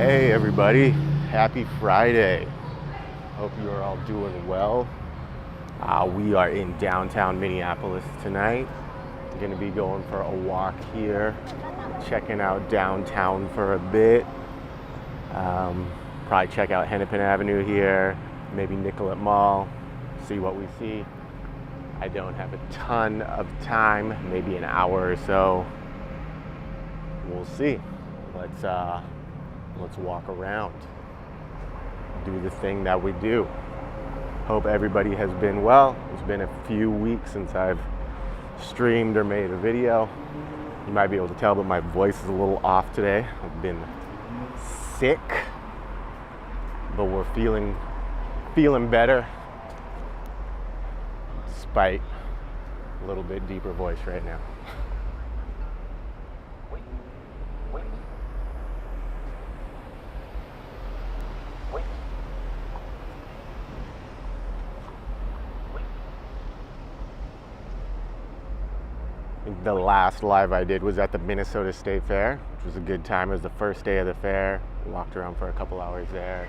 Hey everybody, happy Friday. Hope you are all doing well. We are in downtown Minneapolis tonight. I'm gonna be going for a walk here, checking out downtown for a bit. Probably check out Hennepin Avenue here, maybe Nicollet Mall, see what we see. I don't have a ton of time, maybe an hour or so. We'll see. Let's walk around, do the thing that we do. Hope everybody has been well. It's been a few weeks since I've streamed or made a video. You might be able to tell, but my voice is a little off today. I've been sick, but we're feeling better, despite a little bit deeper voice right now. The last live I did was at the Minnesota State Fair, which was a good time. It was the first day of the fair. Walked around for a couple hours there.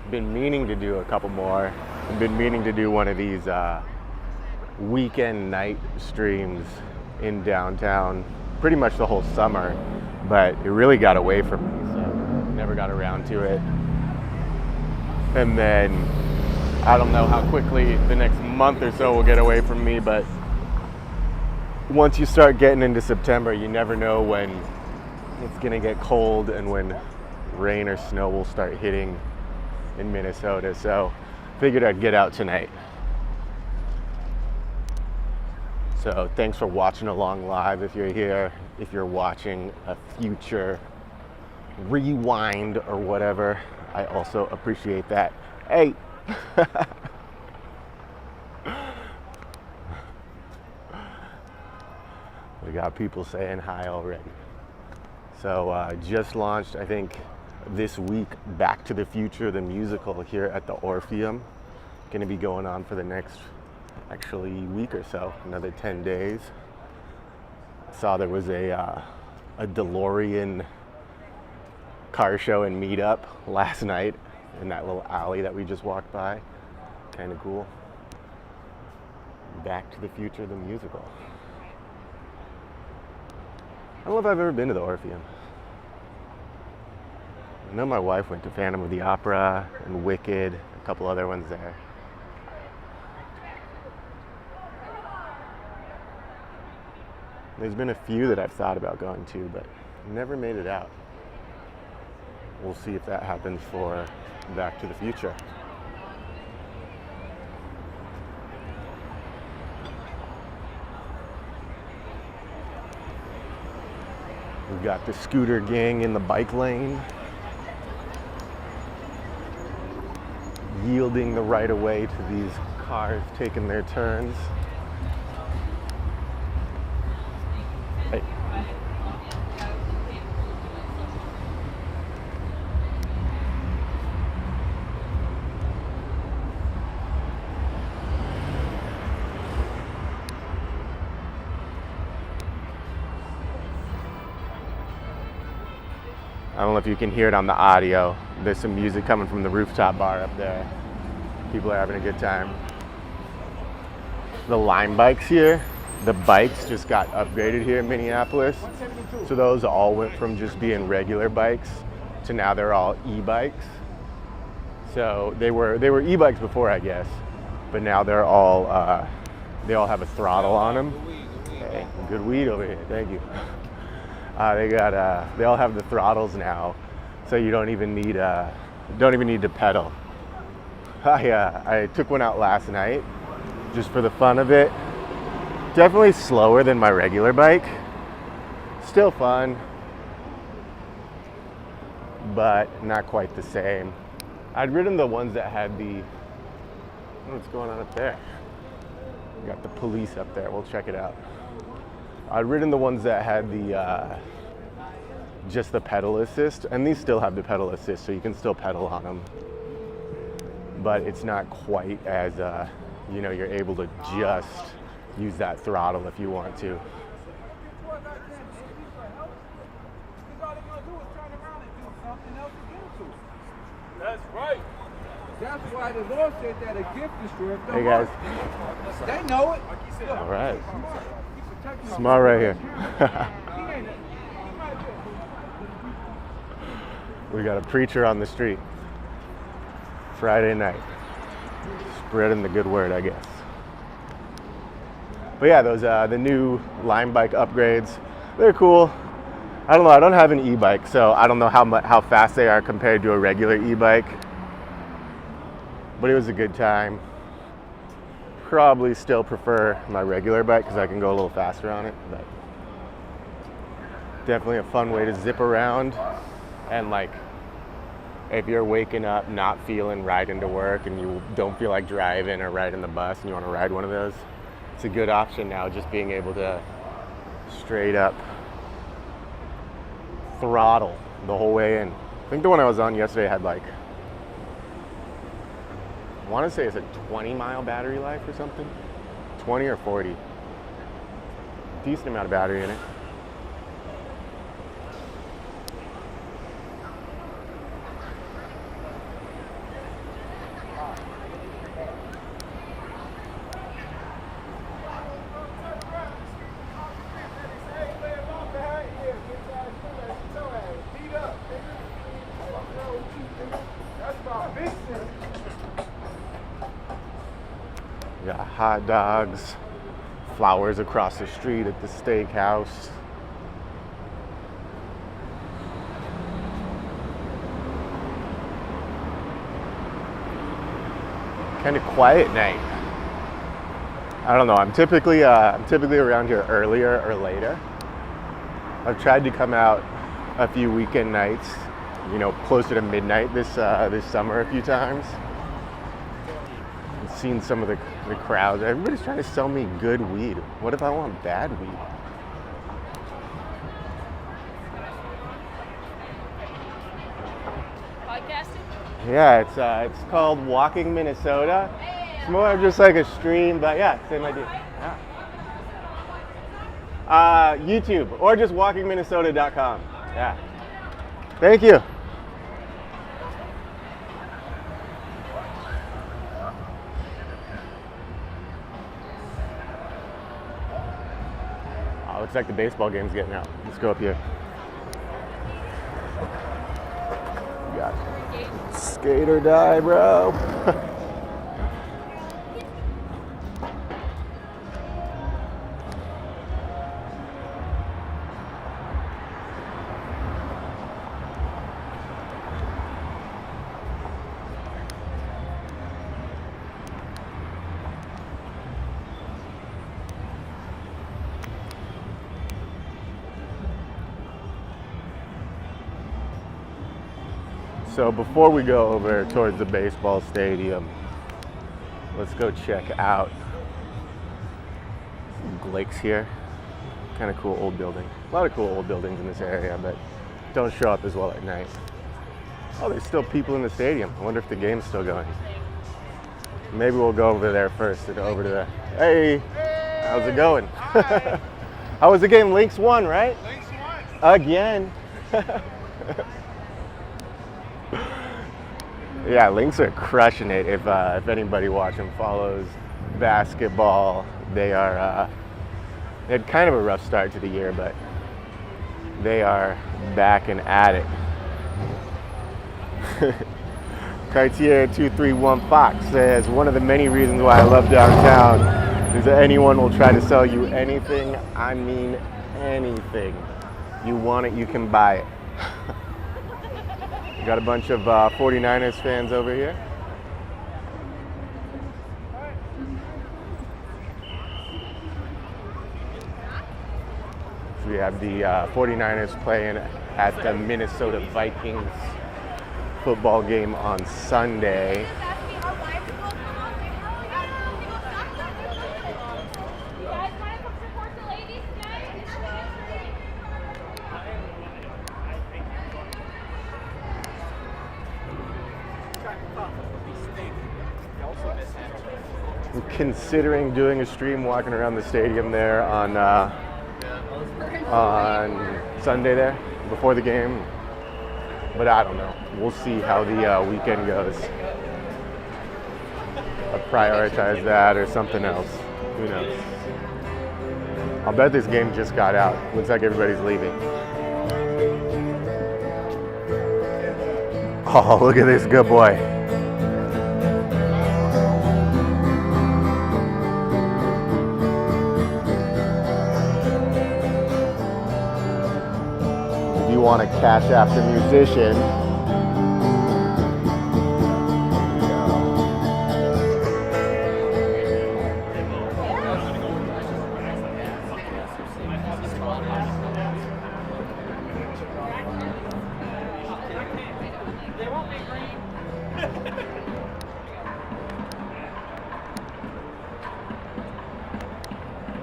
Been meaning to do a couple more. I've been meaning to do one of these weekend night streams in downtown pretty much the whole summer, but it really got away from me, so never got around to it. And then I don't know how quickly the next month or so will get away from me, but once you start getting into September, you never know when it's gonna get cold and when rain or snow will start hitting in Minnesota. So figured I'd get out tonight. So thanks for watching along live if you're here. If you're watching a future rewind or whatever, I also appreciate that. Hey. We got people saying hi already. So just launched, I think, this week, Back to the Future, the musical here at the Orpheum. Gonna be going on for the next, actually, week or so, another 10 days. Saw there was a DeLorean car show and meetup last night in that little alley that we just walked by. Kind of cool. Back to the Future, the musical. I don't know if I've ever been to the Orpheum. I know my wife went to Phantom of the Opera and Wicked, a couple other ones there. There's been a few that I've thought about going to, but never made it out. We'll see if that happens for Back to the Future. We've got the scooter gang in the bike lane, yielding the right of way to these cars taking their turns. Hey. I don't know if you can hear it on the audio. There's some music coming from the rooftop bar up there. People are having a good time. The Lime bikes here, the bikes just got upgraded here in Minneapolis. So those all went from just being regular bikes to now they're all e-bikes. So they were e-bikes before, I guess, but now they're all they all have a throttle on them. Hey, good weed over here. Thank you. They all have the throttles now, so you don't even need to pedal. I took one out last night, just for the fun of it. Definitely slower than my regular bike. Still fun, but not quite the same. I'd ridden the ones that had the, what's going on up there? We got the police up there. We'll check it out. I'd ridden the ones that had the just the pedal assist, and these still have the pedal assist, so you can still pedal on them. But it's not quite as you're able to just use that throttle if you want to. All they're gonna do is turn around and do something else again. That's why the Lord said that a gift destroys the Hey guys. heart. They know it. All right. Smart right here. We got a preacher on the street. Friday night. Spreading the good word, I guess. But yeah, those the new Lime bike upgrades, they're cool. I don't know, I don't have an e-bike, so I don't know how fast they are compared to a regular e-bike. But it was a good time. Probably still prefer my regular bike because I can go a little faster on it, but definitely a fun way to zip around. And like, if you're waking up not feeling riding to work and you don't feel like driving or riding the bus and you want to ride one of those, it's a good option now, just being able to straight up throttle the whole way in. I think the one I was on yesterday had like, I want to say it's a 20-mile battery life or something. 20 or 40. Decent amount of battery in it. We got hot dogs, flowers across the street at the steakhouse. Kind of quiet night. I don't know. I'm typically around here earlier or later. I've tried to come out a few weekend nights, you know, closer to midnight this summer a few times. I've seen some of the crowds. Everybody's trying to sell me good weed. What if I want bad weed? Podcasting? Yeah, it's called Walking Minnesota. It's more of just like a stream, but yeah, same idea. Yeah. YouTube or just walkingminnesota.com. Yeah. Thank you. Oh, looks like the baseball game's getting out. Let's go up here. We got skate or die, bro. So before we go over towards the baseball stadium, let's go check out some Blake's here. Kind of cool old building. A lot of cool old buildings in this area, but don't show up as well at night. Oh, there's still people in the stadium. I wonder if the game's still going. Maybe we'll go over there first and over to the, hey, how's it going? How was the game? Lynx won, right? Lynx won. Again. Yeah, Lynx are crushing it. If anybody watching follows basketball, they are. They had kind of a rough start to the year, but they are back and at it. Cartier 231 Fox says, one of the many reasons why I love downtown is that anyone will try to sell you anything. I mean anything. You want it, you can buy it. Got a bunch of 49ers fans over here. So we have the 49ers playing at the Minnesota Vikings football game on Sunday. I'm considering doing a stream walking around the stadium there on Sunday there before the game, but I don't know. We'll see how the weekend goes. Or prioritize that or something else. Who knows? I'll bet this game just got out. Looks like everybody's leaving. Oh, look at this good boy. If you want to cash after musician,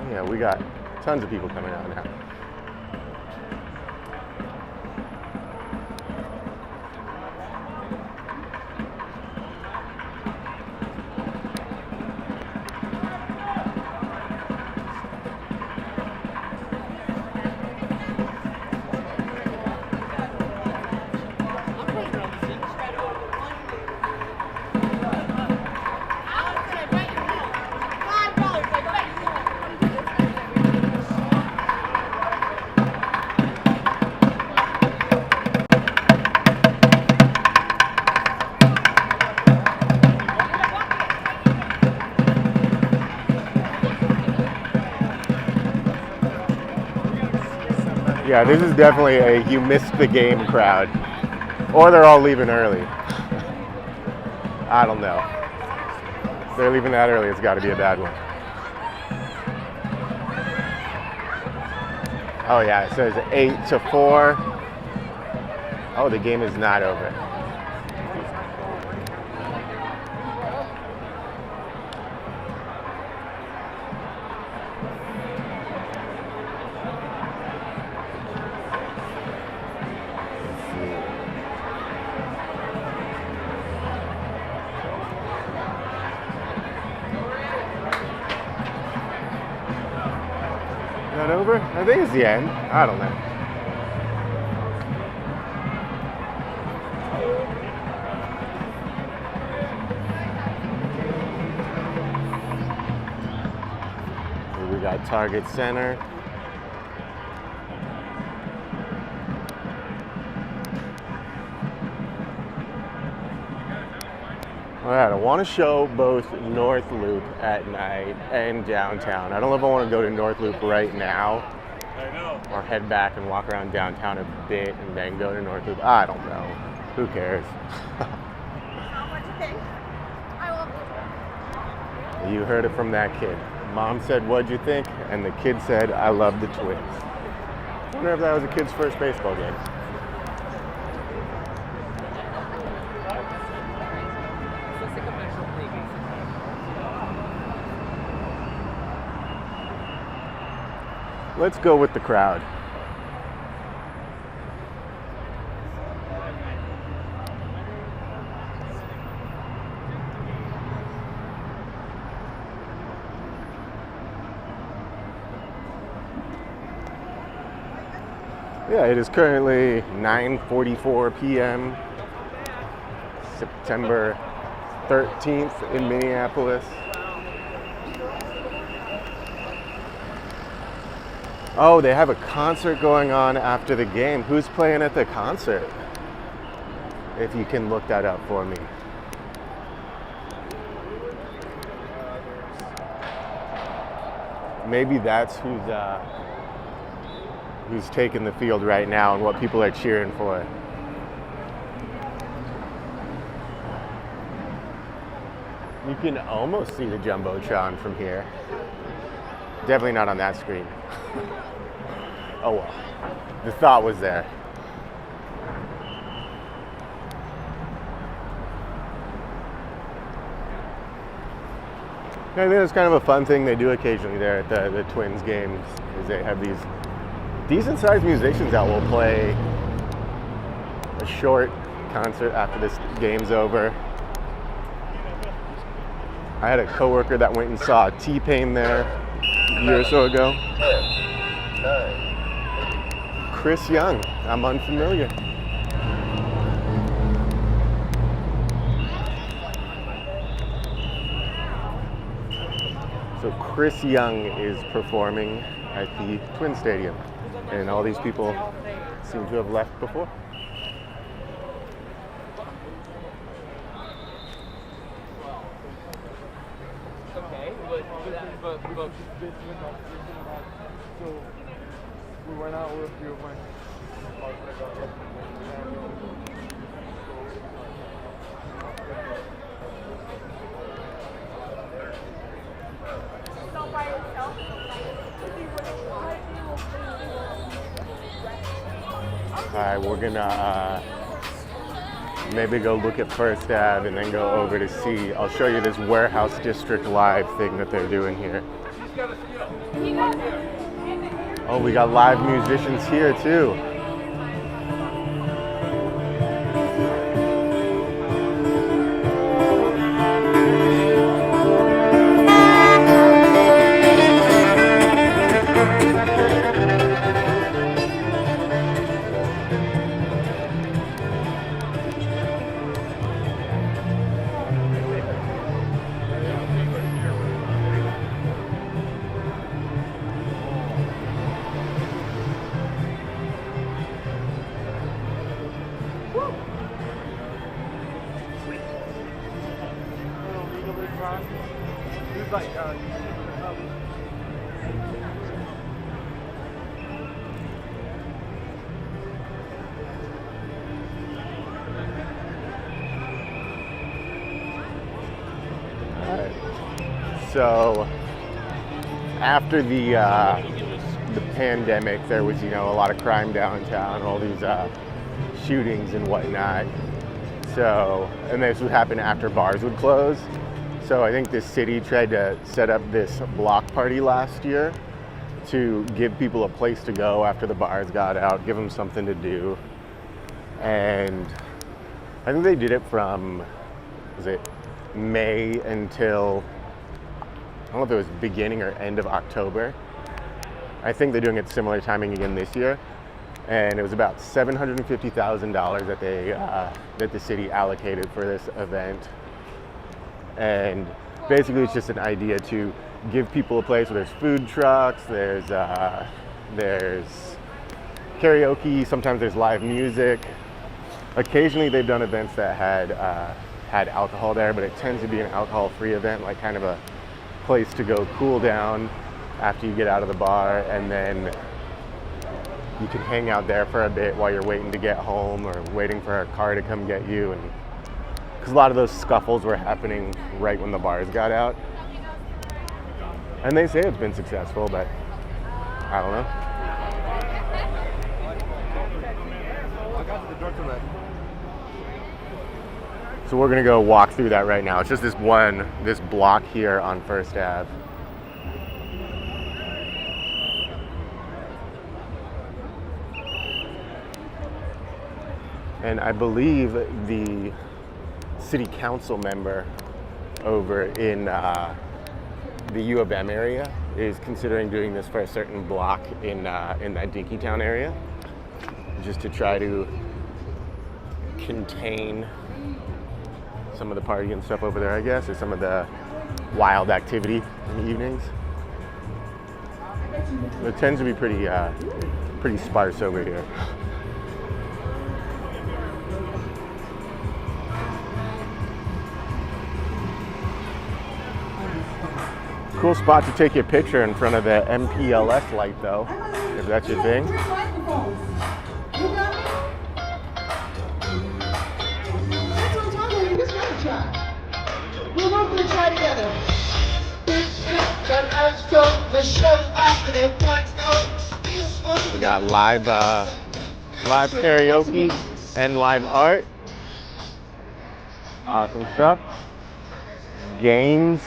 yeah, we got tons of people coming out now. Yeah, this is definitely a you missed the game crowd. Or they're all leaving early. I don't know. If they're leaving that early, it's got to be a bad one. Oh yeah, it says 8-4. Oh, the game is not over. Is that over? I think it's the end. I don't know. Here we got Target Center. All right, I want to show both North Loop at night and downtown. I don't know if I want to go to North Loop right now or head back and walk around downtown a bit and then go to North Loop. I don't know. Who cares? What'd you think? I love it. You heard it from that kid. Mom said, "What'd you think?" And the kid said, "I love the Twins." I wonder if that was a kid's first baseball game. Let's go with the crowd. Yeah, it is currently 9:44 p.m. September 13th in Minneapolis. Oh, they have a concert going on after the game. Who's playing at the concert? If you can look that up for me. Maybe that's who's taking the field right now and what people are cheering for. You can almost see the Jumbotron from here. Definitely not on that screen. Oh well, the thought was there. I think it's kind of a fun thing they do occasionally there at the Twins games, is they have these decent sized musicians that will play a short concert after this game's over. I had a coworker that went and saw T-Pain there a year or so ago. Chris Young, I'm unfamiliar. So Chris Young is performing at the Twin Stadium, and all these people seem to have left before. Okay, but So we went out with a few of my So by yourself? Alright, we're gonna maybe go look at First Ave and then go over to see. I'll show you this Warehouse District Live thing that they're doing here. Oh, we got live musicians here too. So after the pandemic, there was, a lot of crime downtown, all these shootings and whatnot. So, and this would happen after bars would close. So I think the city tried to set up this block party last year to give people a place to go after the bars got out, give them something to do. And I think they did it from, was it May until, I don't know if it was beginning or end of October. I think they're doing it similar timing again this year. And it was about $750,000 that the city allocated for this event. And basically it's just an idea to give people a place where there's food trucks, there's karaoke, sometimes there's live music. Occasionally they've done events that had alcohol there, but it tends to be an alcohol-free event, like kind of a place to go cool down after you get out of the bar, and then you can hang out there for a bit while you're waiting to get home or waiting for a car to come get you. And because a lot of those scuffles were happening right when the bars got out. And they say it's been successful, but I don't know. So we're gonna go walk through that right now. It's just this block here on First Ave. And I believe the city council member over in the U of M area is considering doing this for a certain block in that Dinkytown area, just to try to contain some of the party and stuff over there, I guess, or some of the wild activity in the evenings. It tends to be pretty sparse over here. Cool spot to take your picture in front of the MPLS light, though, if that's your thing. We're going to try together. We got live karaoke and live art. Awesome stuff. Games.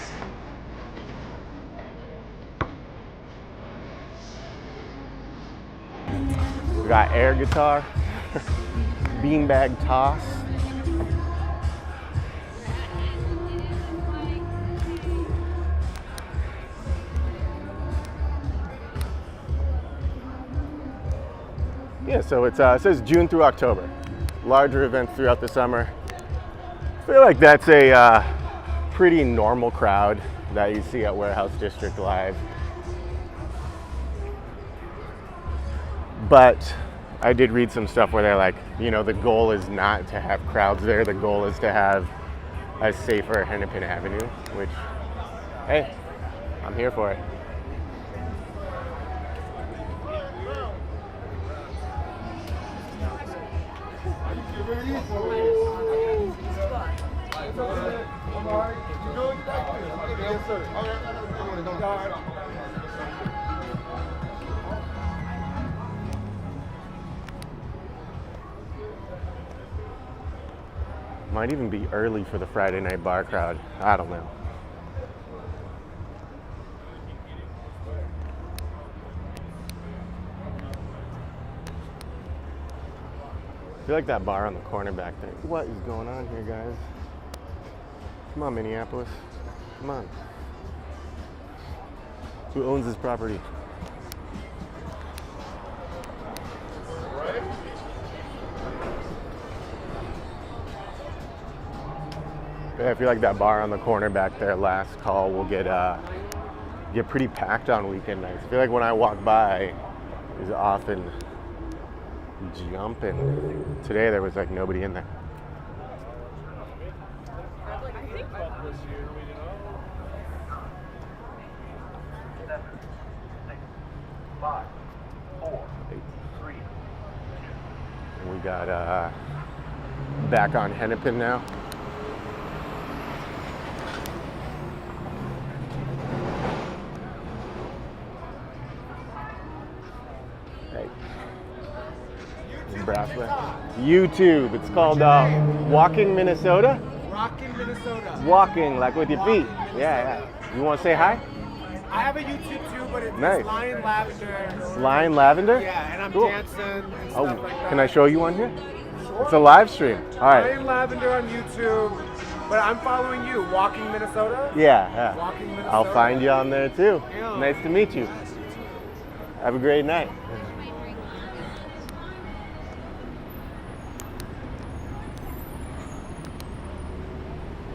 We got air guitar, beanbag toss. Yeah, so it says June through October. Larger events throughout the summer. I feel like that's a pretty normal crowd that you see at Warehouse District Live. But I did read some stuff where they're like, you know, the goal is not to have crowds there. The goal is to have a safer Hennepin Avenue, which, hey, I'm here for it. Might even be early for the Friday night bar crowd. I don't know. I feel like that bar on the corner back there. What is going on here, guys? Come on, Minneapolis. Come on. Who owns this property? Yeah, I feel like that bar on the corner back there, last call, will get pretty packed on weekend nights. I feel like when I walk by, there's often jumping. Today there was like nobody in there. And we got back on Hennepin now. YouTube. It's called Walking Minnesota. Rockin' Minnesota. Walking, like with your feet. Walking Yeah. You want to say hi? I have a YouTube too, but it's Nice. Lion Lavender. Lion Lavender? Yeah, and I'm Cool. dancing and Oh, stuff like that. can I show you one here? It's a live stream. All right. Lion Lavender on YouTube, but I'm following you. Walking Minnesota. Yeah. Walking Minnesota. I'll find you on there too. Yeah. Nice to meet you. Have a great night.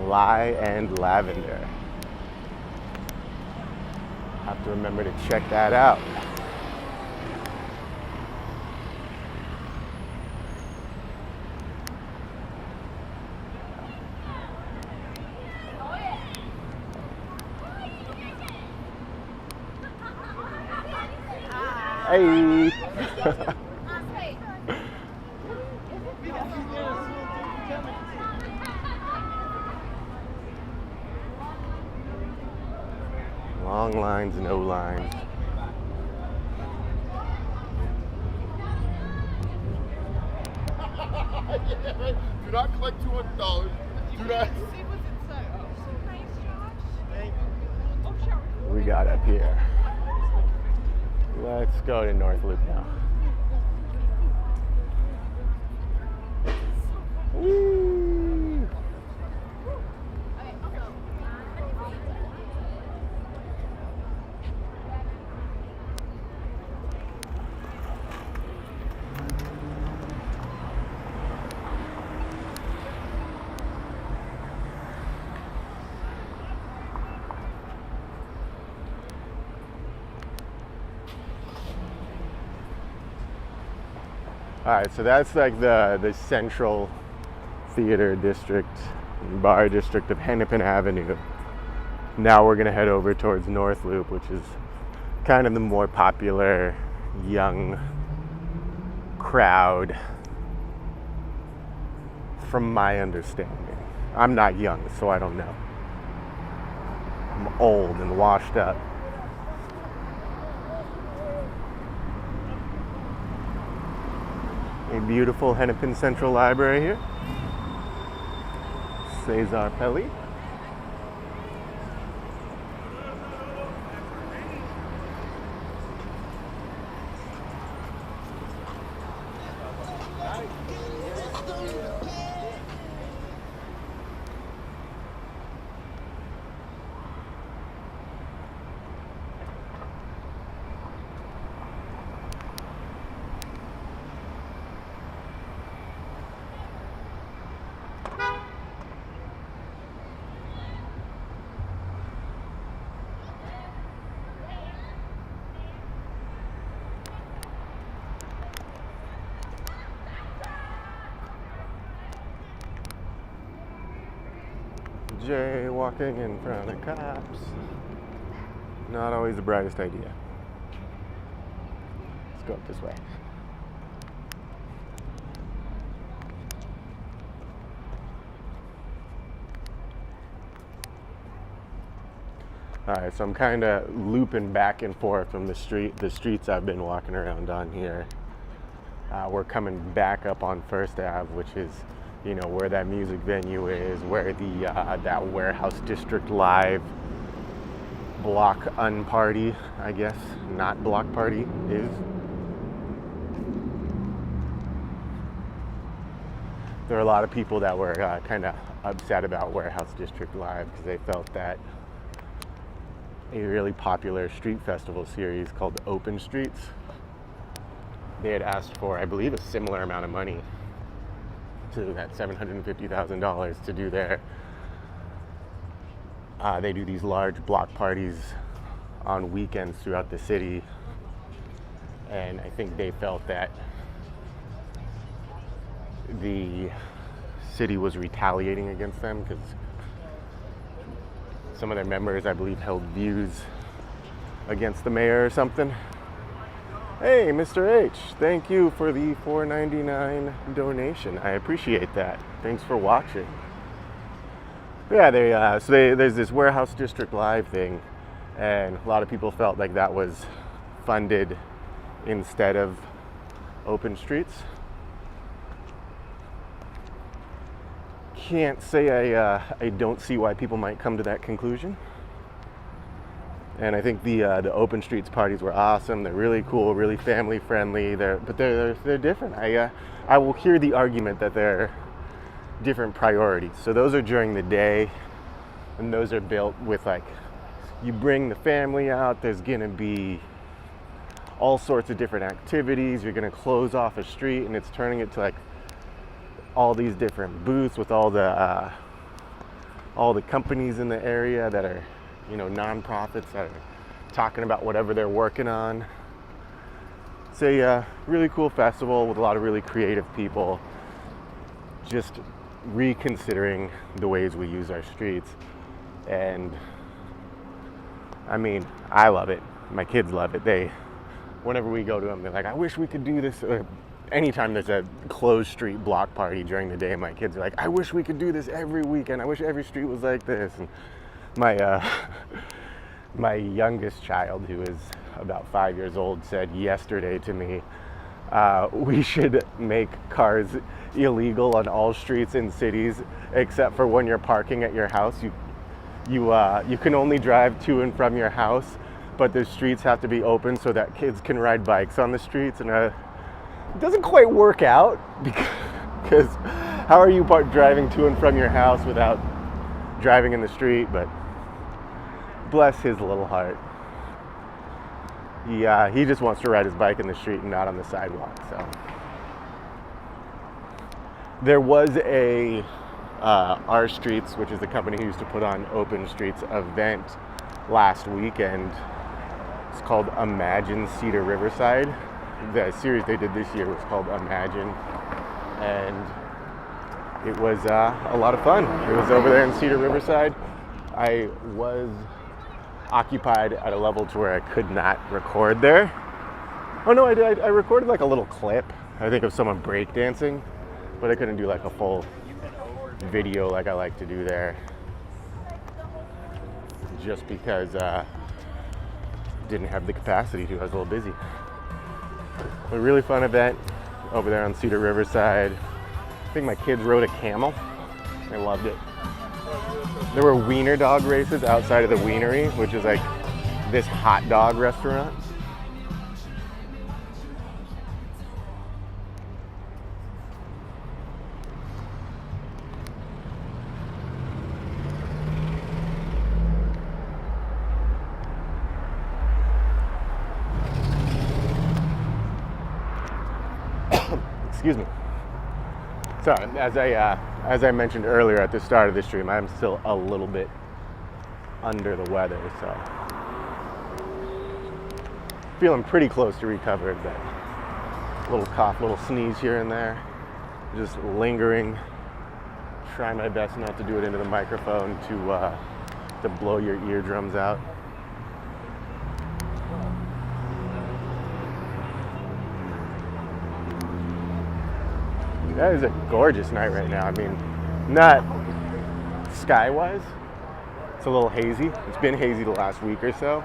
Lie and Lavender. Have to remember to check that out. Hey. Long lines, no lines. Do not collect $200. Do not. What we got up here? Let's go to North Loop now. Woo. All right, so that's like the central theater district, bar district of Hennepin Avenue. Now we're gonna head over towards North Loop, which is kind of the more popular young crowd, from my understanding. I'm not young, so I don't know. I'm old and washed up. A beautiful Hennepin Central Library here. Cesar Pelli. Jaywalking in front of cops. Not always the brightest idea. Let's go up this way. All right, so I'm kind of looping back and forth from the streets I've been walking around on here. We're coming back up on First Ave, which is, you know, where that music venue is, where the that Warehouse District Live block unparty, I guess, not block party is. There are a lot of people that were kind of upset about Warehouse District Live because they felt that a really popular street festival series called Open Streets, they had asked for, I believe, a similar amount of money to that $750,000 to do their, they do these large block parties on weekends throughout the city, and I think they felt that the city was retaliating against them because some of their members, I believe, held views against the mayor or something. Hey, Mr. H, thank you for the $4.99 donation. I appreciate that. Thanks for watching. But yeah, there's this Warehouse District Live thing, and a lot of people felt like that was funded instead of Open Streets. Can't say I don't see why people might come to that conclusion. And I think the Open Streets parties were awesome. They're really cool, really family friendly. They're different. I will hear the argument that they're different priorities. So those are during the day, and those are built with, like, you bring the family out. There's gonna be all sorts of different activities. You're gonna close off a street, and it's turning it to like all these different booths with all the companies in the area that are, you know, nonprofits that are talking about whatever they're working on. It's a really cool festival with a lot of really creative people just reconsidering the ways we use our streets. And I mean, I love it. My kids love it. Whenever we go to them, they're like, I wish we could do this. Anytime there's a closed street block party during the day, my kids are like, I wish we could do this every weekend. I wish every street was like this. And my youngest child, who is about 5 years old, said yesterday to me, we should make cars illegal on all streets in cities except for when you're parking at your house. You can only drive to and from your house, but the streets have to be open so that kids can ride bikes on the streets. And it doesn't quite work out because how are you driving to and from your house without driving in the street? But bless his little heart. He just wants to ride his bike in the street and not on the sidewalk. So there was a Our Streets, which is the company who used to put on Open Streets, event last weekend. It's called Imagine Cedar Riverside. The series they did this year was called Imagine, and it was a lot of fun. It was over there in Cedar Riverside. I was occupied at a level to where I could not record there. Oh no, I did. I recorded like a little clip, I think, of someone breakdancing, but I couldn't do like a full video like I like to do there, just because didn't have the capacity to. I was a little busy. A really fun event over there on Cedar Riverside. I think my kids rode a camel. They loved it. There were wiener dog races outside of the Wienery, which is like this hot dog restaurant. Excuse me. So, as I mentioned earlier at the start of the stream, I'm still a little bit under the weather, so feeling pretty close to recovered, but little cough, little sneeze here and there, just lingering try my best not to do it into the microphone to blow your eardrums out. That is a gorgeous night right now. I mean, not sky-wise, it's a little hazy. It's been hazy the last week or so,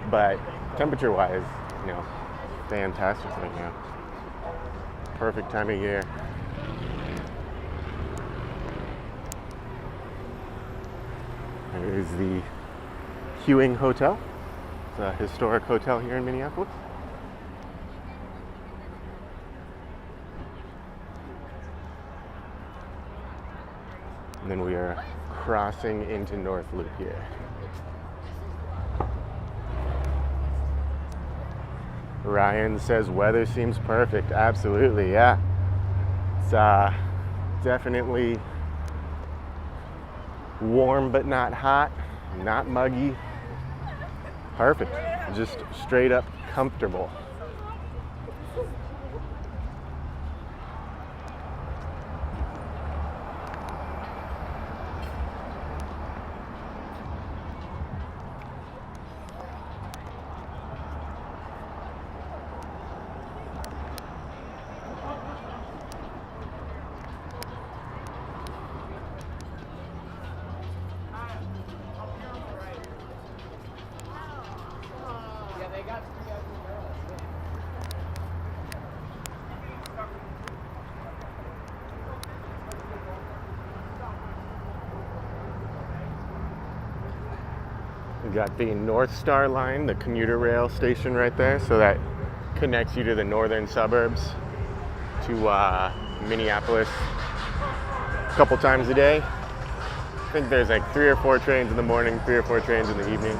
but temperature-wise, you know, fantastic right now. Perfect time of year. There's the Hewing Hotel. It's a historic hotel here in Minneapolis. And then we are crossing into North Loop here. Ryan says weather seems perfect. Absolutely, yeah. It's definitely warm but not hot, not muggy. Perfect. Just straight up comfortable. We got the North Star line, the commuter rail station right there, so that connects you to the northern suburbs, to Minneapolis a couple times a day. I think there's like 3 or 4 trains in the morning, 3 or 4 trains in the evening.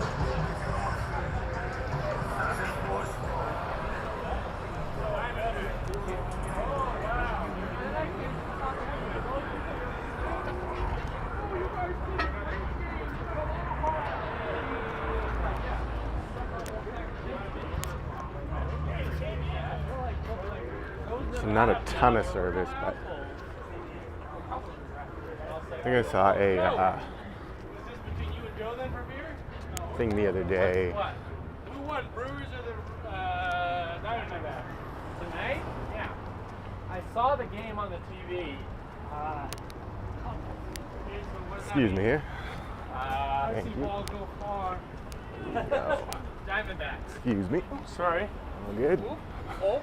So not a ton of service, but I think I saw a thing the other day. Who won, Brewers or the Diamondbacks? Tonight? Yeah. I saw the game on the TV. Excuse me here. I see you. ball go far. No. Diamondbacks. Excuse me. Sorry. All good. Oh.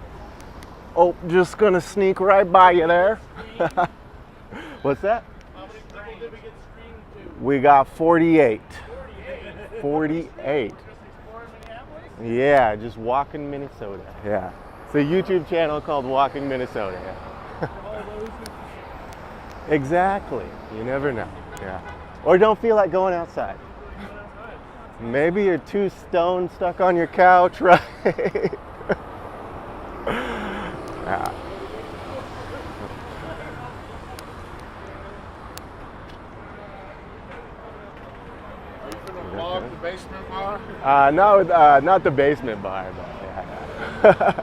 Oh, just gonna sneak right by you there. What's that? How many people did we get screened to? We got 48. 48. Yeah, just Walking Minnesota. Yeah. It's a YouTube channel called Walking Minnesota. Yeah. Exactly. You never know. Yeah. Or don't feel like going outside. Maybe you're too stoned, stuck on your couch, right? Yeah. Vlog the basement bar? No, not the basement bar, but yeah.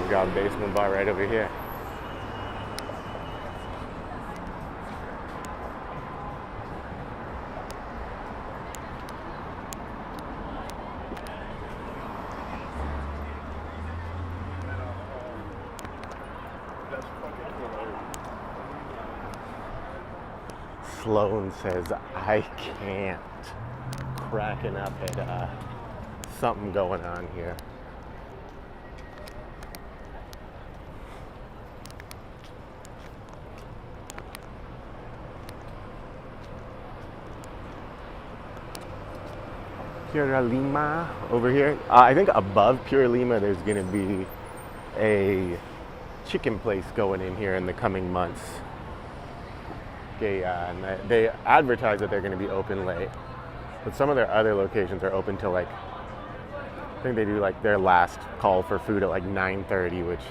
We got a basement bar right over here. Sloan says, I can't. Cracking up at something going on here. Pura Lima over here. I think above Pura Lima there's going to be a chicken place going in here in the coming months. And they advertise that they're going to be open late, but some of their other locations are open till like, I think they do like their last call for food at like 9:30, which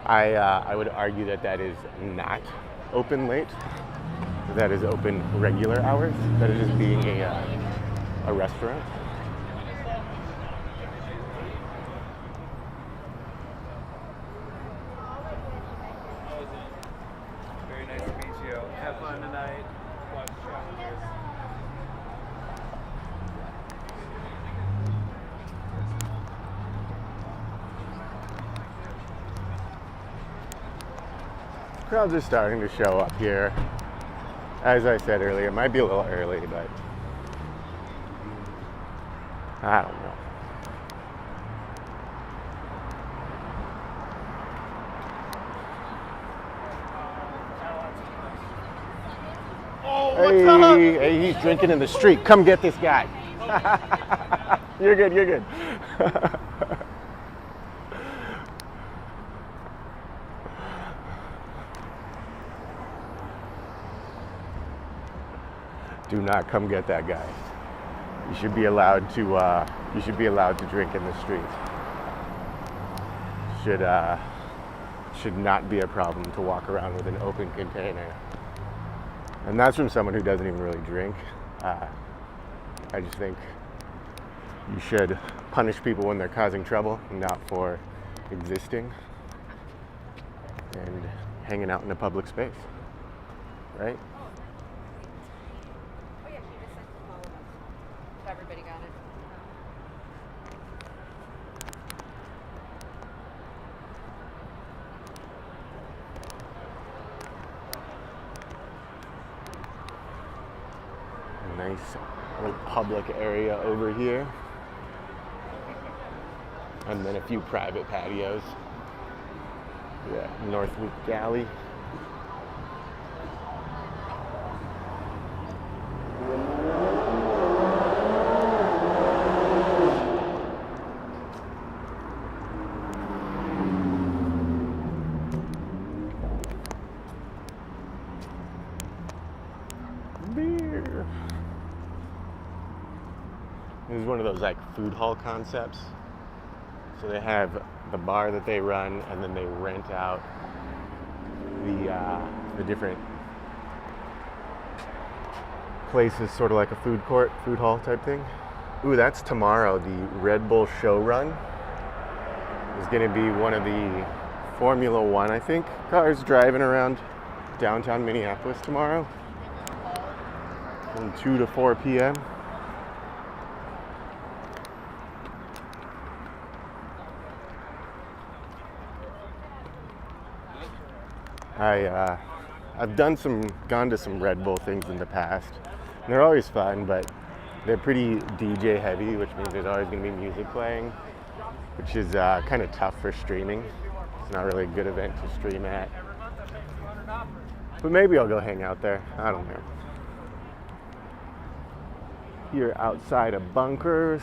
I would argue that is not open late. That is open regular hours. That is just being a restaurant. Crowds are starting to show up here. As I said earlier, it might be a little early, but I don't know. Oh, what's up? Hey, he's drinking in the street. Come get this guy. You're good, you're good. Do not come get that guy. You should be allowed to drink in the street. Should not be a problem to walk around with an open container. And that's from someone who doesn't even really drink. I just think you should punish people when they're causing trouble, not for existing and hanging out in a public space, right? Oh yeah, she just sent it to all of us. So everybody got it. Nice little public area over here. And then a few private patios. Yeah, North Loop Galley. Beer. This is one of those like food hall concepts. So they have the bar that they run, and then they rent out the different places, sort of like a food court, food hall type thing. Ooh, that's tomorrow. The Red Bull show run is going to be one of the Formula One, I think, cars driving around downtown Minneapolis tomorrow from 2 to 4 p.m. I've gone to some Red Bull things in the past. And they're always fun, but they're pretty DJ heavy, which means there's always going to be music playing, which is kind of tough for streaming. It's not really a good event to stream at. But maybe I'll go hang out there. I don't know. Here outside of Bunkers.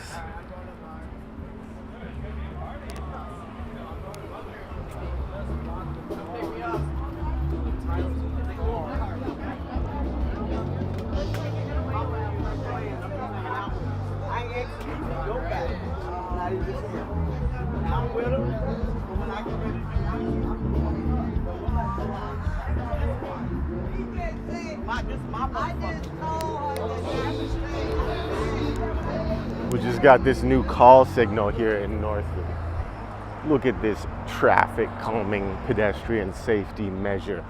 We just got this new call signal here in Northwood. Look at this traffic calming pedestrian safety measure.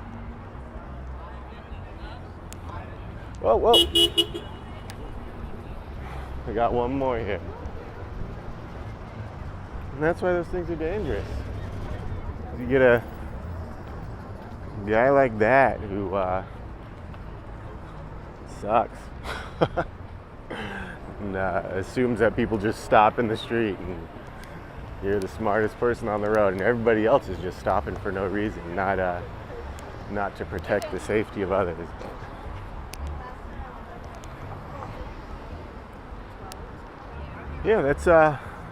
Whoa, whoa. I got one more here. And that's why those things are dangerous. You get a guy like that who sucks. And assumes that people just stop in the street and you're the smartest person on the road, and everybody else is just stopping for no reason, not to protect the safety of others. Yeah,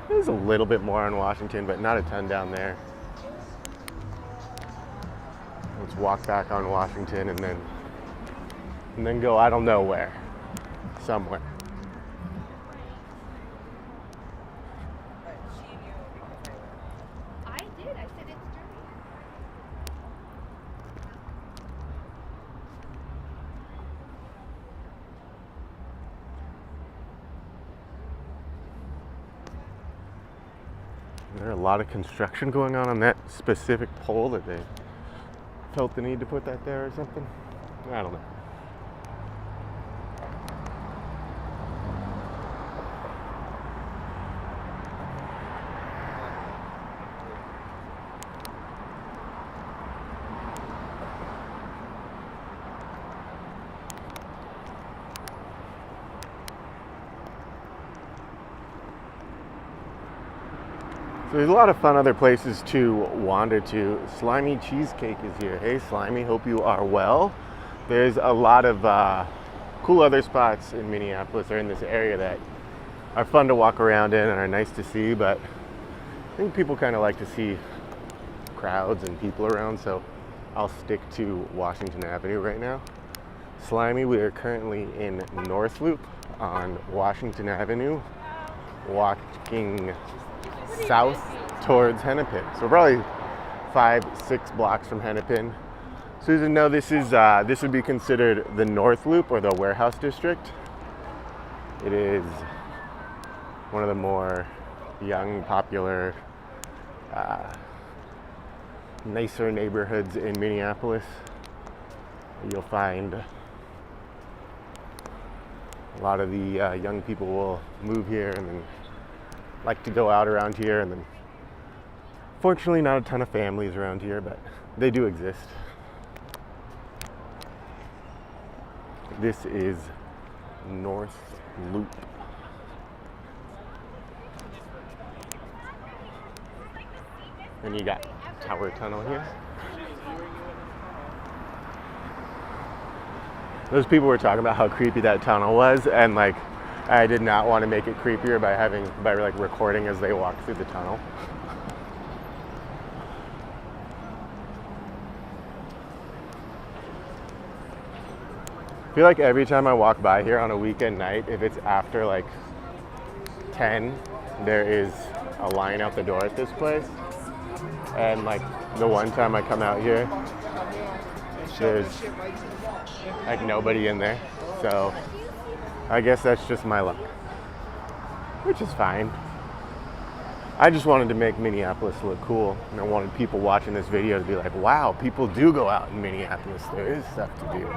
there's a little bit more on Washington, but not a ton down there. Let's walk back on Washington and then go I don't know where, somewhere. I did. I said it's dirty. Is there a lot of construction going on that specific pole that they felt the need to put that there or something? I don't know. There's a lot of fun other places to wander to. Slimy Cheesecake is here. Hey Slimy, hope you are well. There's a lot of cool other spots in Minneapolis or in this area that are fun to walk around in and are nice to see, but I think people kind of like to see crowds and people around, so I'll stick to Washington Avenue right now. Slimy, we are currently in North Loop on Washington Avenue, walking south towards Hennepin. So probably 5-6 blocks from Hennepin. Susan, no, this would be considered the North Loop or the Warehouse District. It is one of the more young, popular, nicer neighborhoods in Minneapolis. You'll find a lot of the young people will move here and then like to go out around here, and then fortunately not a ton of families around here, but they do exist. This is North Loop. And you got Tower Tunnel here. Those people were talking about how creepy that tunnel was, and like I did not want to make it creepier by like recording as they walk through the tunnel. I feel like every time I walk by here on a weekend night, if it's after like 10, there is a line out the door at this place. And like the one time I come out here, there's like nobody in there. So I guess that's just my luck, which is fine. I just wanted to make Minneapolis look cool, and I wanted people watching this video to be like, wow, people do go out in Minneapolis. There is stuff to do.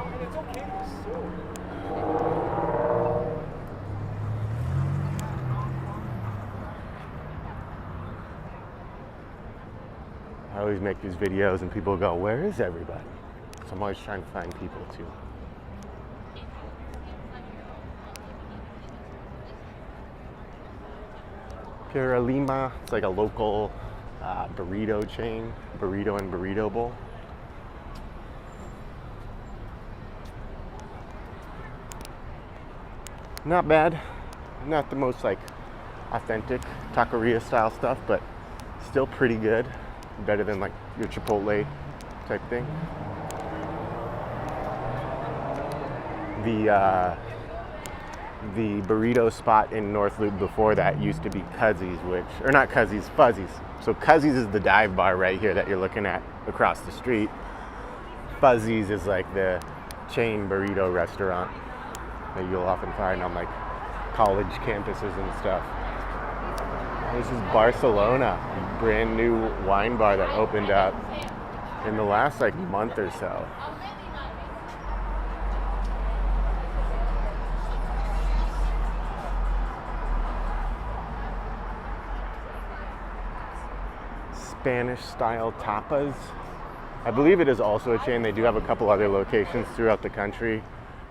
I always make these videos and people go, where is everybody? So I'm always trying to find people too. Pura Lima, it's like a local burrito chain, burrito and burrito bowl. Not bad, not the most like authentic taqueria style stuff, but still pretty good. Better than like your Chipotle type thing. The burrito spot in North Loop before that used to be Cuzzy's, Fuzzy's. So Cuzzy's is the dive bar right here that you're looking at across the street. Fuzzy's is like the chain burrito restaurant that you'll often find on like college campuses and stuff. This is Barcelona, a brand new wine bar that opened up in the last like month or so. Spanish style tapas. I believe it is also a chain. They do have a couple other locations throughout the country,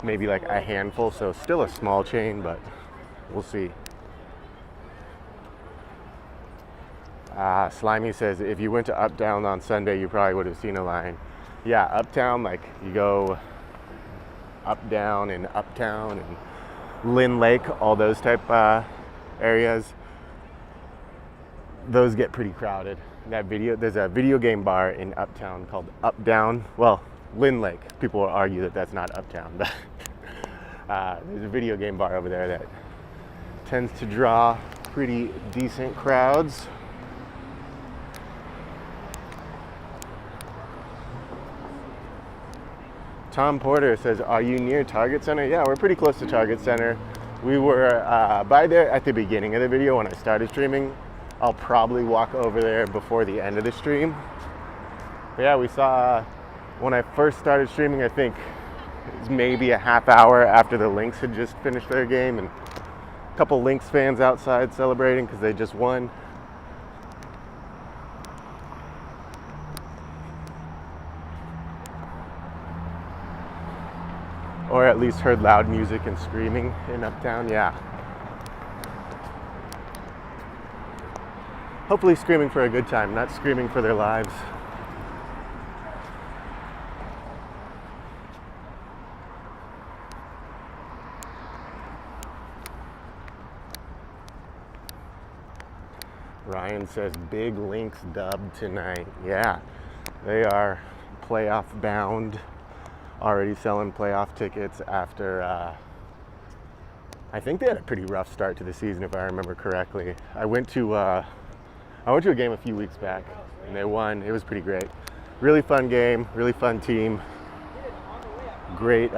maybe like a handful, so still a small chain, but we'll see. Slimy says, if you went to Uptown on Sunday, you probably would have seen a line. Yeah, Uptown, like you go up, down, and Uptown, and Lynn Lake, all those type areas. Those get pretty crowded. There's a video game bar in Uptown called Up Down. Well, Lynn Lake. People will argue that that's not Uptown, but there's a video game bar over there that tends to draw pretty decent crowds. Tom Porter says, are you near Target Center? Yeah, we're pretty close to Target Center. We were by there at the beginning of the video when I started streaming. I'll probably walk over there before the end of the stream. But yeah, we saw, when I first started streaming, I think it was maybe a half hour after the Lynx had just finished their game, and a couple Lynx fans outside celebrating because they just won. Or at least heard loud music and screaming in Uptown, yeah. hopefully screaming for a good time, not screaming for their lives. Ryan says big Lynx dub tonight. Yeah, they are playoff bound. Already selling playoff tickets after, I think they had a pretty rough start to the season if I remember correctly. I went to a game a few weeks back and they won. It was pretty great. Really fun game, really fun team. Great,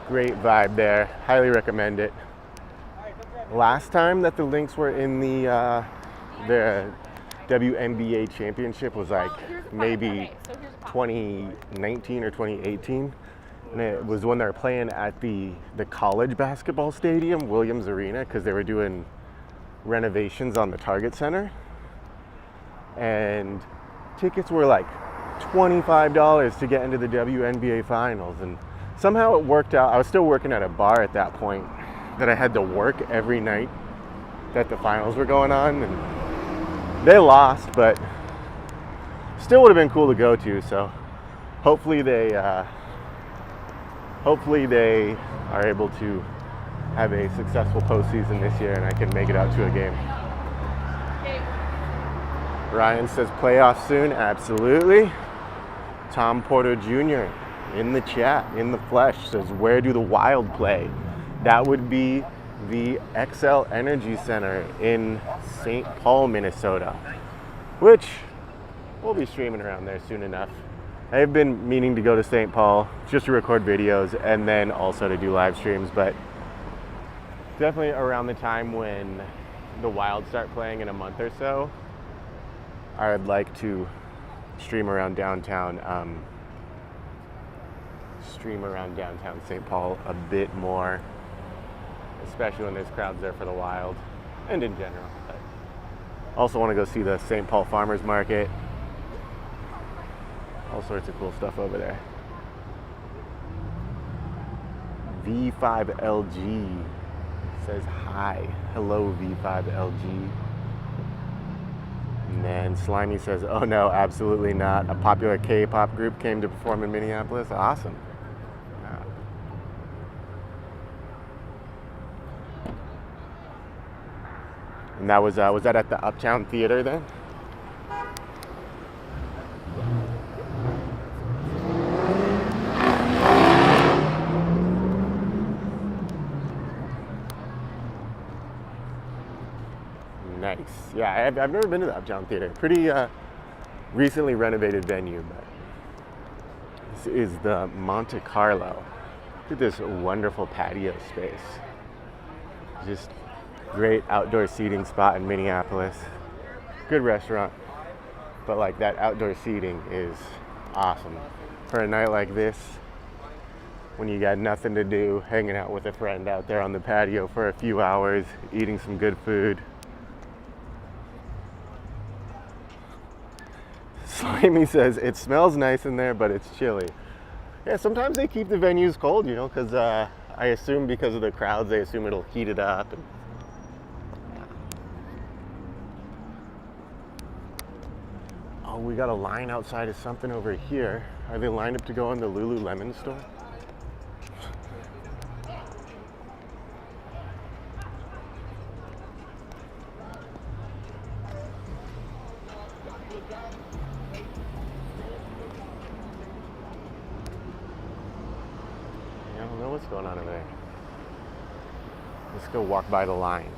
great vibe there. Highly recommend it. Last time that the Lynx were in the WNBA championship was like maybe 2019 or 2018, and it was when they were playing at the college basketball stadium, Williams Arena, because they were doing renovations on the Target Center, and tickets were like $25 to get into the WNBA finals, and somehow it worked out. I was still working at a bar at that point that I had to work every night that the finals were going on, and they lost, but still would have been cool to go to. So hopefully they are able to have a successful postseason this year and I can make it out to a game. Ryan says playoffs soon. Absolutely. Tom Porter Jr. in the chat, in the flesh, says where do the Wild play? That would be the XL Energy Center in St. Paul, Minnesota, which we'll be streaming around there soon enough. I've been meaning to go to St. Paul just to record videos and then also to do live streams, but definitely around the time when the Wild start playing in a month or so, I'd like to stream around downtown St. Paul a bit more, especially when there's crowds there for the Wild and in general. But also want to go see the St. Paul Farmers Market. All sorts of cool stuff over there. V5LG says hi. Hello, V5LG. And then Slimy says, oh no, absolutely not. A popular K-pop group came to perform in Minneapolis. Awesome. And that was that at the Uptown Theater then? Nice. Yeah, I've never been to the Uptown Theater. Pretty recently renovated venue, but this is the Monte Carlo. Look at this wonderful patio space. Just great outdoor seating spot in Minneapolis. Good restaurant, but like that outdoor seating is awesome. For a night like this, when you got nothing to do, hanging out with a friend out there on the patio for a few hours, eating some good food. Slimy says, it smells nice in there, but it's chilly. Yeah, sometimes they keep the venues cold, you know, because I assume because of the crowds, they assume it'll heat it up. And, oh, we got a line outside of something over here. Are they lined up to go in the Lululemon store? I don't know what's going on over there. Let's go walk by the line.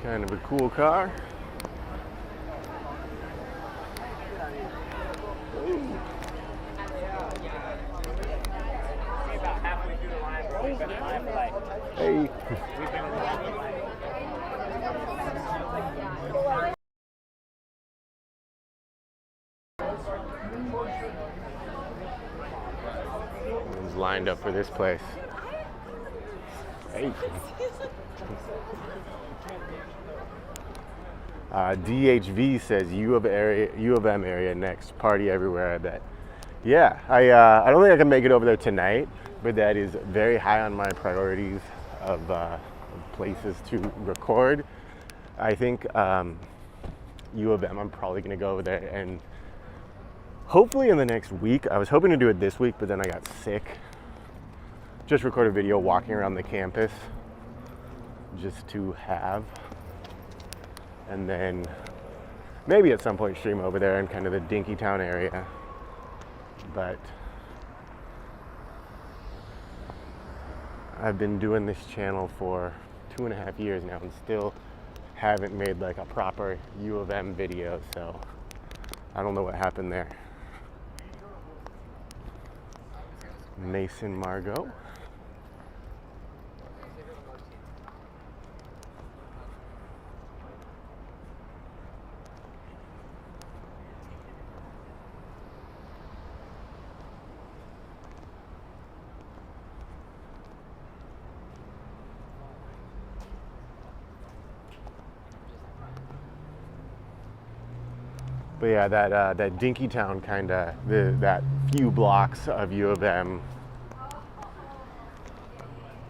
Kind of a cool car. Hey. lined up for this place. Hey. DHV says U of M area next. Party everywhere, I bet. Yeah, I don't think I can make it over there tonight, but that is very high on my priorities of places to record. I think U of M, I'm probably going to go over there and hopefully in the next week. I was hoping to do it this week, but then I got sick. Just record a video walking around the campus just to have. And then maybe at some point stream over there in kind of the Dinkytown area. But I've been doing this channel for 2.5 years now and still haven't made like a proper U of M video, so I don't know what happened there. Mason Margot. But yeah, that Dinkytown kind of, that few blocks of U of M, I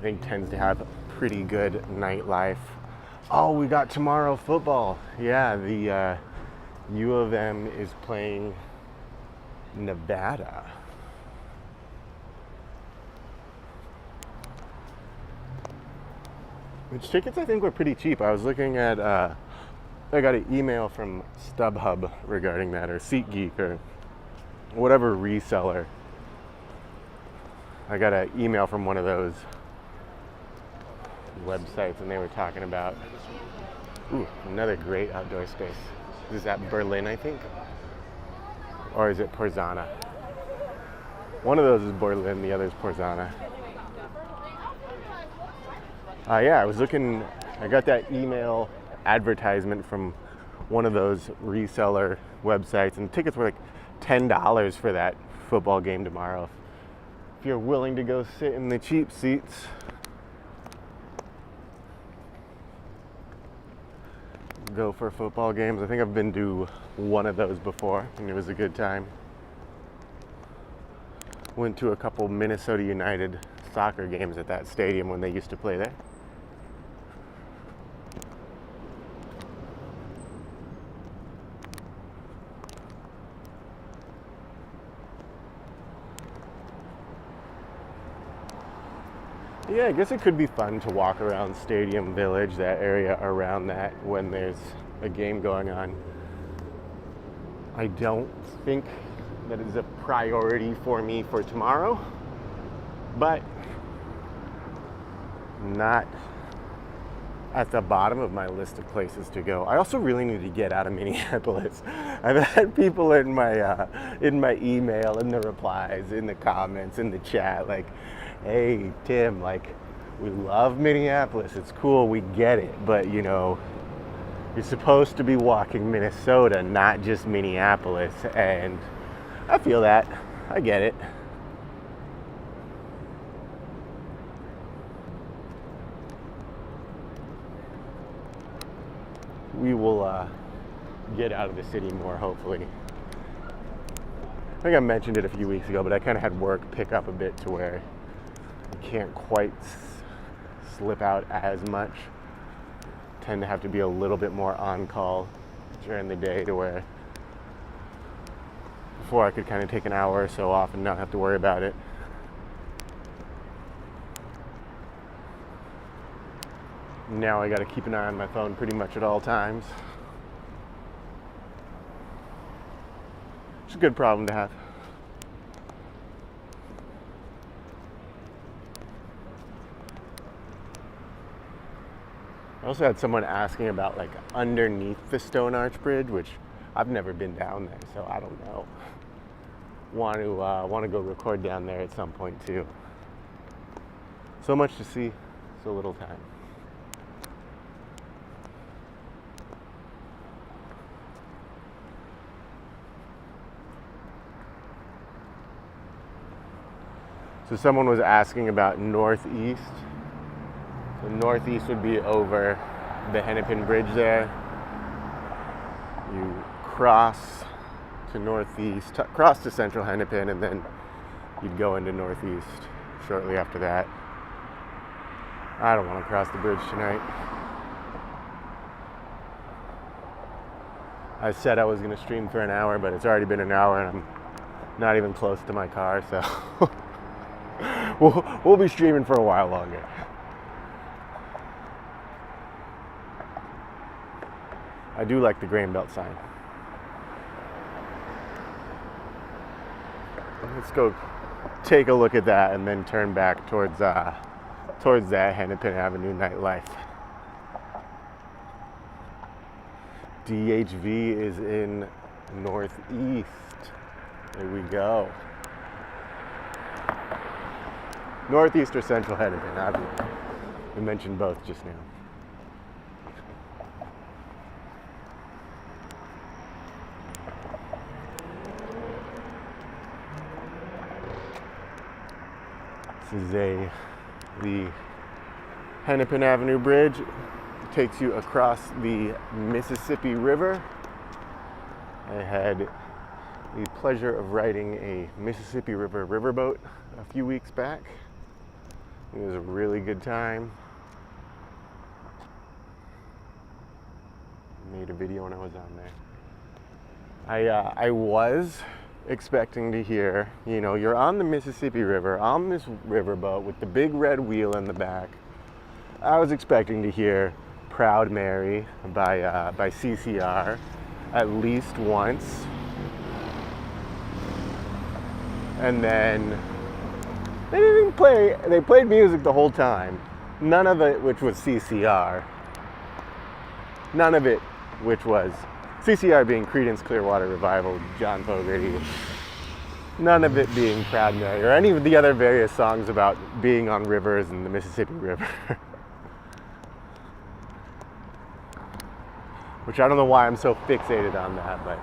think tends to have pretty good nightlife. Oh, we got tomorrow football. Yeah, the U of M is playing Nevada. Which tickets I think were pretty cheap. I was looking at, I got an email from StubHub regarding that, or SeatGeek, or whatever reseller. I got an email from one of those websites, and they were talking about, ooh, another great outdoor space. Is that Berlin, I think? Or is it Porzana? One of those is Berlin, the other is Porzana. Yeah, I was looking, I got that email advertisement from one of those reseller websites, and tickets were like $10 for that football game tomorrow. If you're willing to go sit in the cheap seats, go for football games. I think I've been to one of those before, and it was a good time. Went to a couple Minnesota United soccer games at that stadium when they used to play there. Yeah, I guess it could be fun to walk around Stadium Village, that area around that, when there's a game going on. I don't think that is a priority for me for tomorrow, but not at the bottom of my list of places to go. I also really need to get out of Minneapolis. I've had people in my email, in the replies, in the comments, in the chat, like, hey, Tim, like, we love Minneapolis. It's cool, we get it. But, you know, you're supposed to be walking Minnesota, not just Minneapolis. And I feel that. I get it. We will get out of the city more, hopefully. I think I mentioned it a few weeks ago, but I kind of had work pick up a bit to where I can't quite slip out as much. Tend to have to be a little bit more on call during the day, to where before I could kind of take an hour or so off and not have to worry about it. Now I got to keep an eye on my phone pretty much at all times. It's a good problem to have. I also had someone asking about like underneath the Stone Arch Bridge, which I've never been down there, so I don't know. Want to go record down there at some point too. So much to see, so little time. So So someone was asking about northeast. So northeast would be over the Hennepin Bridge there. You cross to northeast, cross to central Hennepin, and then you'd go into northeast shortly after that. I don't want to cross the bridge tonight. I said I was going to stream for an hour, but it's already been an hour and I'm not even close to my car, so we'll be streaming for a while longer. I do like the grain belt sign. Let's go take a look at that and then turn back towards that Hennepin Avenue nightlife. DHV is in northeast. There we go. Northeast or central Hennepin, obviously. We mentioned both just now. This is the Hennepin Avenue Bridge. It takes you across the Mississippi River. I had the pleasure of riding a Mississippi River riverboat a few weeks back. It was a really good time. I made a video when I was on there. I was expecting to hear, you're on the Mississippi River, on this riverboat with the big red wheel in the back. I was expecting to hear Proud Mary by CCR at least once. And then they didn't play, they played music the whole time. None of it which was CCR. None of it which was CCR being Creedence Clearwater Revival, John Fogerty. None of it being Proud Mary or any of the other various songs about being on rivers and the Mississippi River. Which I don't know why I'm so fixated on that, but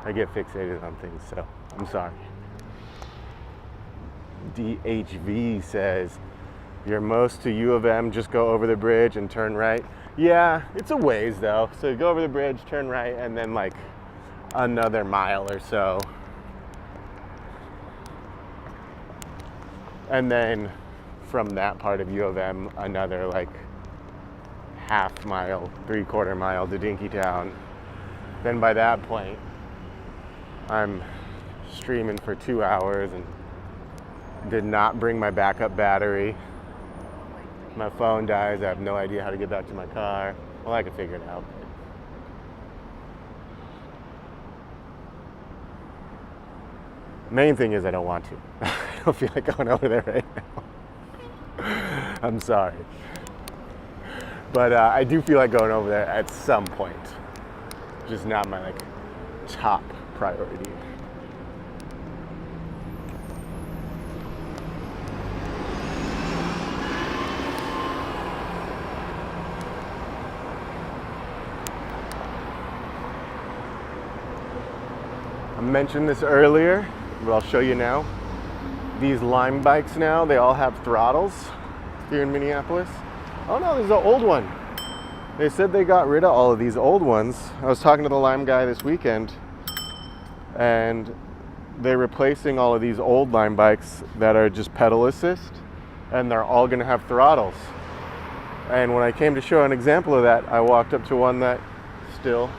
I get fixated on things, so I'm sorry. DHV says, you're most to U of M, just go over the bridge and turn right. Yeah, it's a ways though. So go over the bridge, turn right, and then like another mile or so. And then from that part of U of M, another like half mile, 3/4 mile to Dinkytown. Then by that point, I'm streaming for 2 hours and did not bring my backup battery. My phone dies, I have no idea how to get back to my car. Well, I can figure it out. Main thing is I don't want to. I don't feel like going over there right now. I'm sorry. But I do feel like going over there at some point. Just not my top priority. I mentioned this earlier, but I'll show you now. These Lime bikes now, they all have throttles here in Minneapolis. Oh no, there's an old one. They said they got rid of all of these old ones. I was talking to the Lime guy this weekend, and they're replacing all of these old Lime bikes that are just pedal assist, and they're all gonna have throttles. And when I came to show an example of that, I walked up to one that still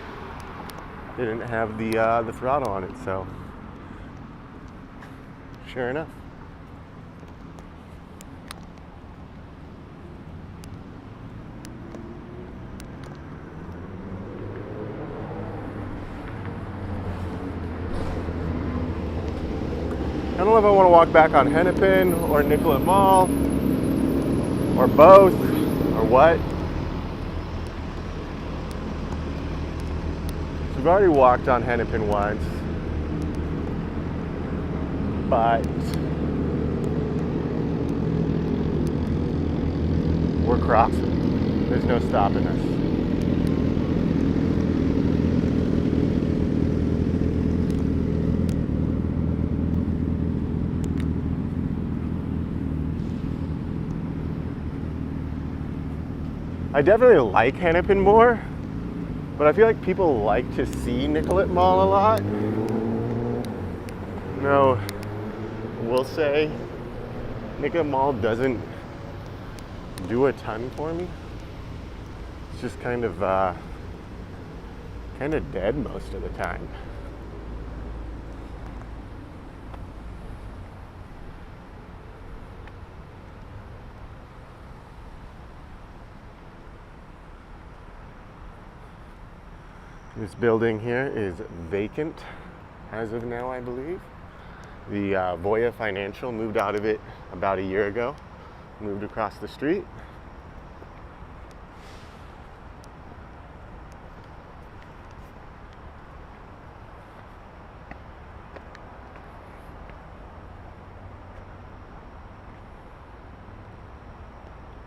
didn't have the throttle on it, so sure enough. I don't know if I want to walk back on Hennepin or Nicollet Mall or both or what. We've already walked on Hennepin once, but we're crossing. There's no stopping us. I definitely like Hennepin more, but I feel like people like to see Nicollet Mall a lot. No, we'll say Nicollet Mall doesn't do a ton for me. It's just kind of dead most of the time. This building here is vacant as of now, I believe. The Voya Financial moved out of it about a year ago, moved across the street.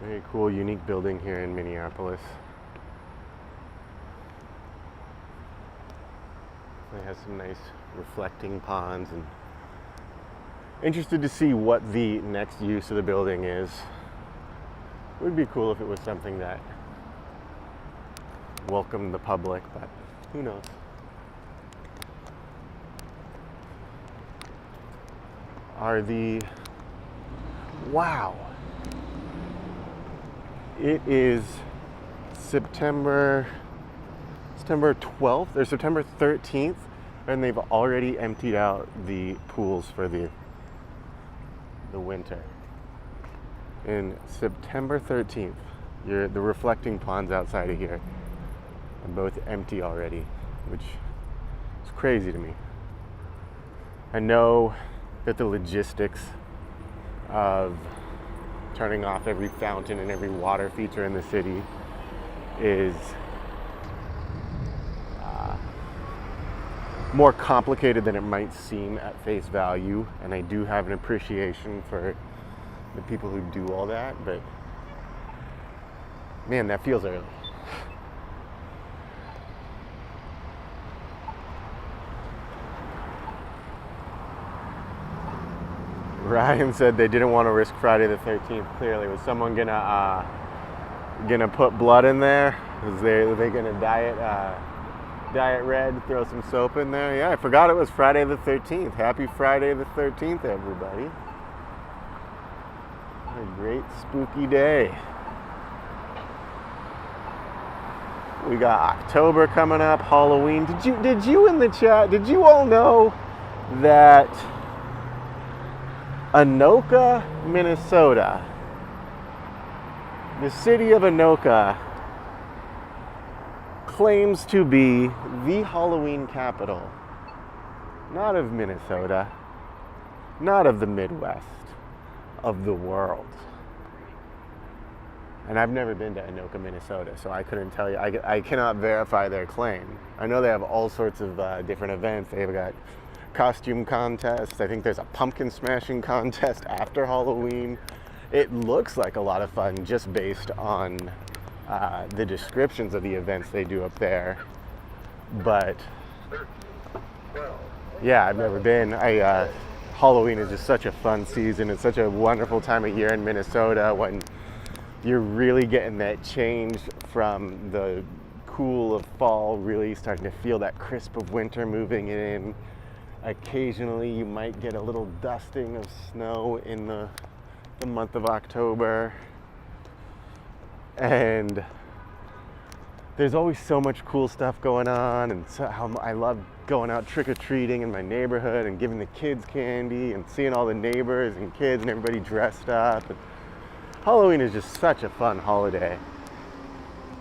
Very cool, unique building here in Minneapolis. It has some nice reflecting ponds, and interested to see what the next use of the building is. It would be cool if it was something that welcomed the public, but who knows? Wow. It is September 12th or September 13th, and they've already emptied out the pools for the winter. In September 13th, the reflecting ponds outside of here are both empty already, which is crazy to me. I know that the logistics of turning off every fountain and every water feature in the city is more complicated than it might seem at face value, and I do have an appreciation for the people who do all that, but man, that feels early. Ryan said they didn't want to risk Friday the 13th. Clearly, was someone gonna put blood in there? Was they gonna diet red, throw some soap in there? Yeah, I forgot it was Friday the 13th. Happy Friday the 13th, everybody. What a great spooky day. We got October coming up, Halloween. Did you in the chat, did you all know that Anoka, Minnesota, the city of Anoka, claims to be the Halloween capital, not of Minnesota, not of the Midwest, of the world. And I've never been to Anoka, Minnesota, so I couldn't tell you. I cannot verify their claim. I know they have all sorts of different events. They've got costume contests. I think there's a pumpkin smashing contest after Halloween. It looks like a lot of fun just based on the descriptions of the events they do up there. But yeah, I've never been. Halloween is just such a fun season. It's such a wonderful time of year in Minnesota when you're really getting that change from the cool of fall, really starting to feel that crisp of winter moving in. Occasionally you might get a little dusting of snow in the month of October. And there's always so much cool stuff going on, and so I love going out trick-or-treating in my neighborhood and giving the kids candy and seeing all the neighbors and kids and everybody dressed up. And Halloween is just such a fun holiday.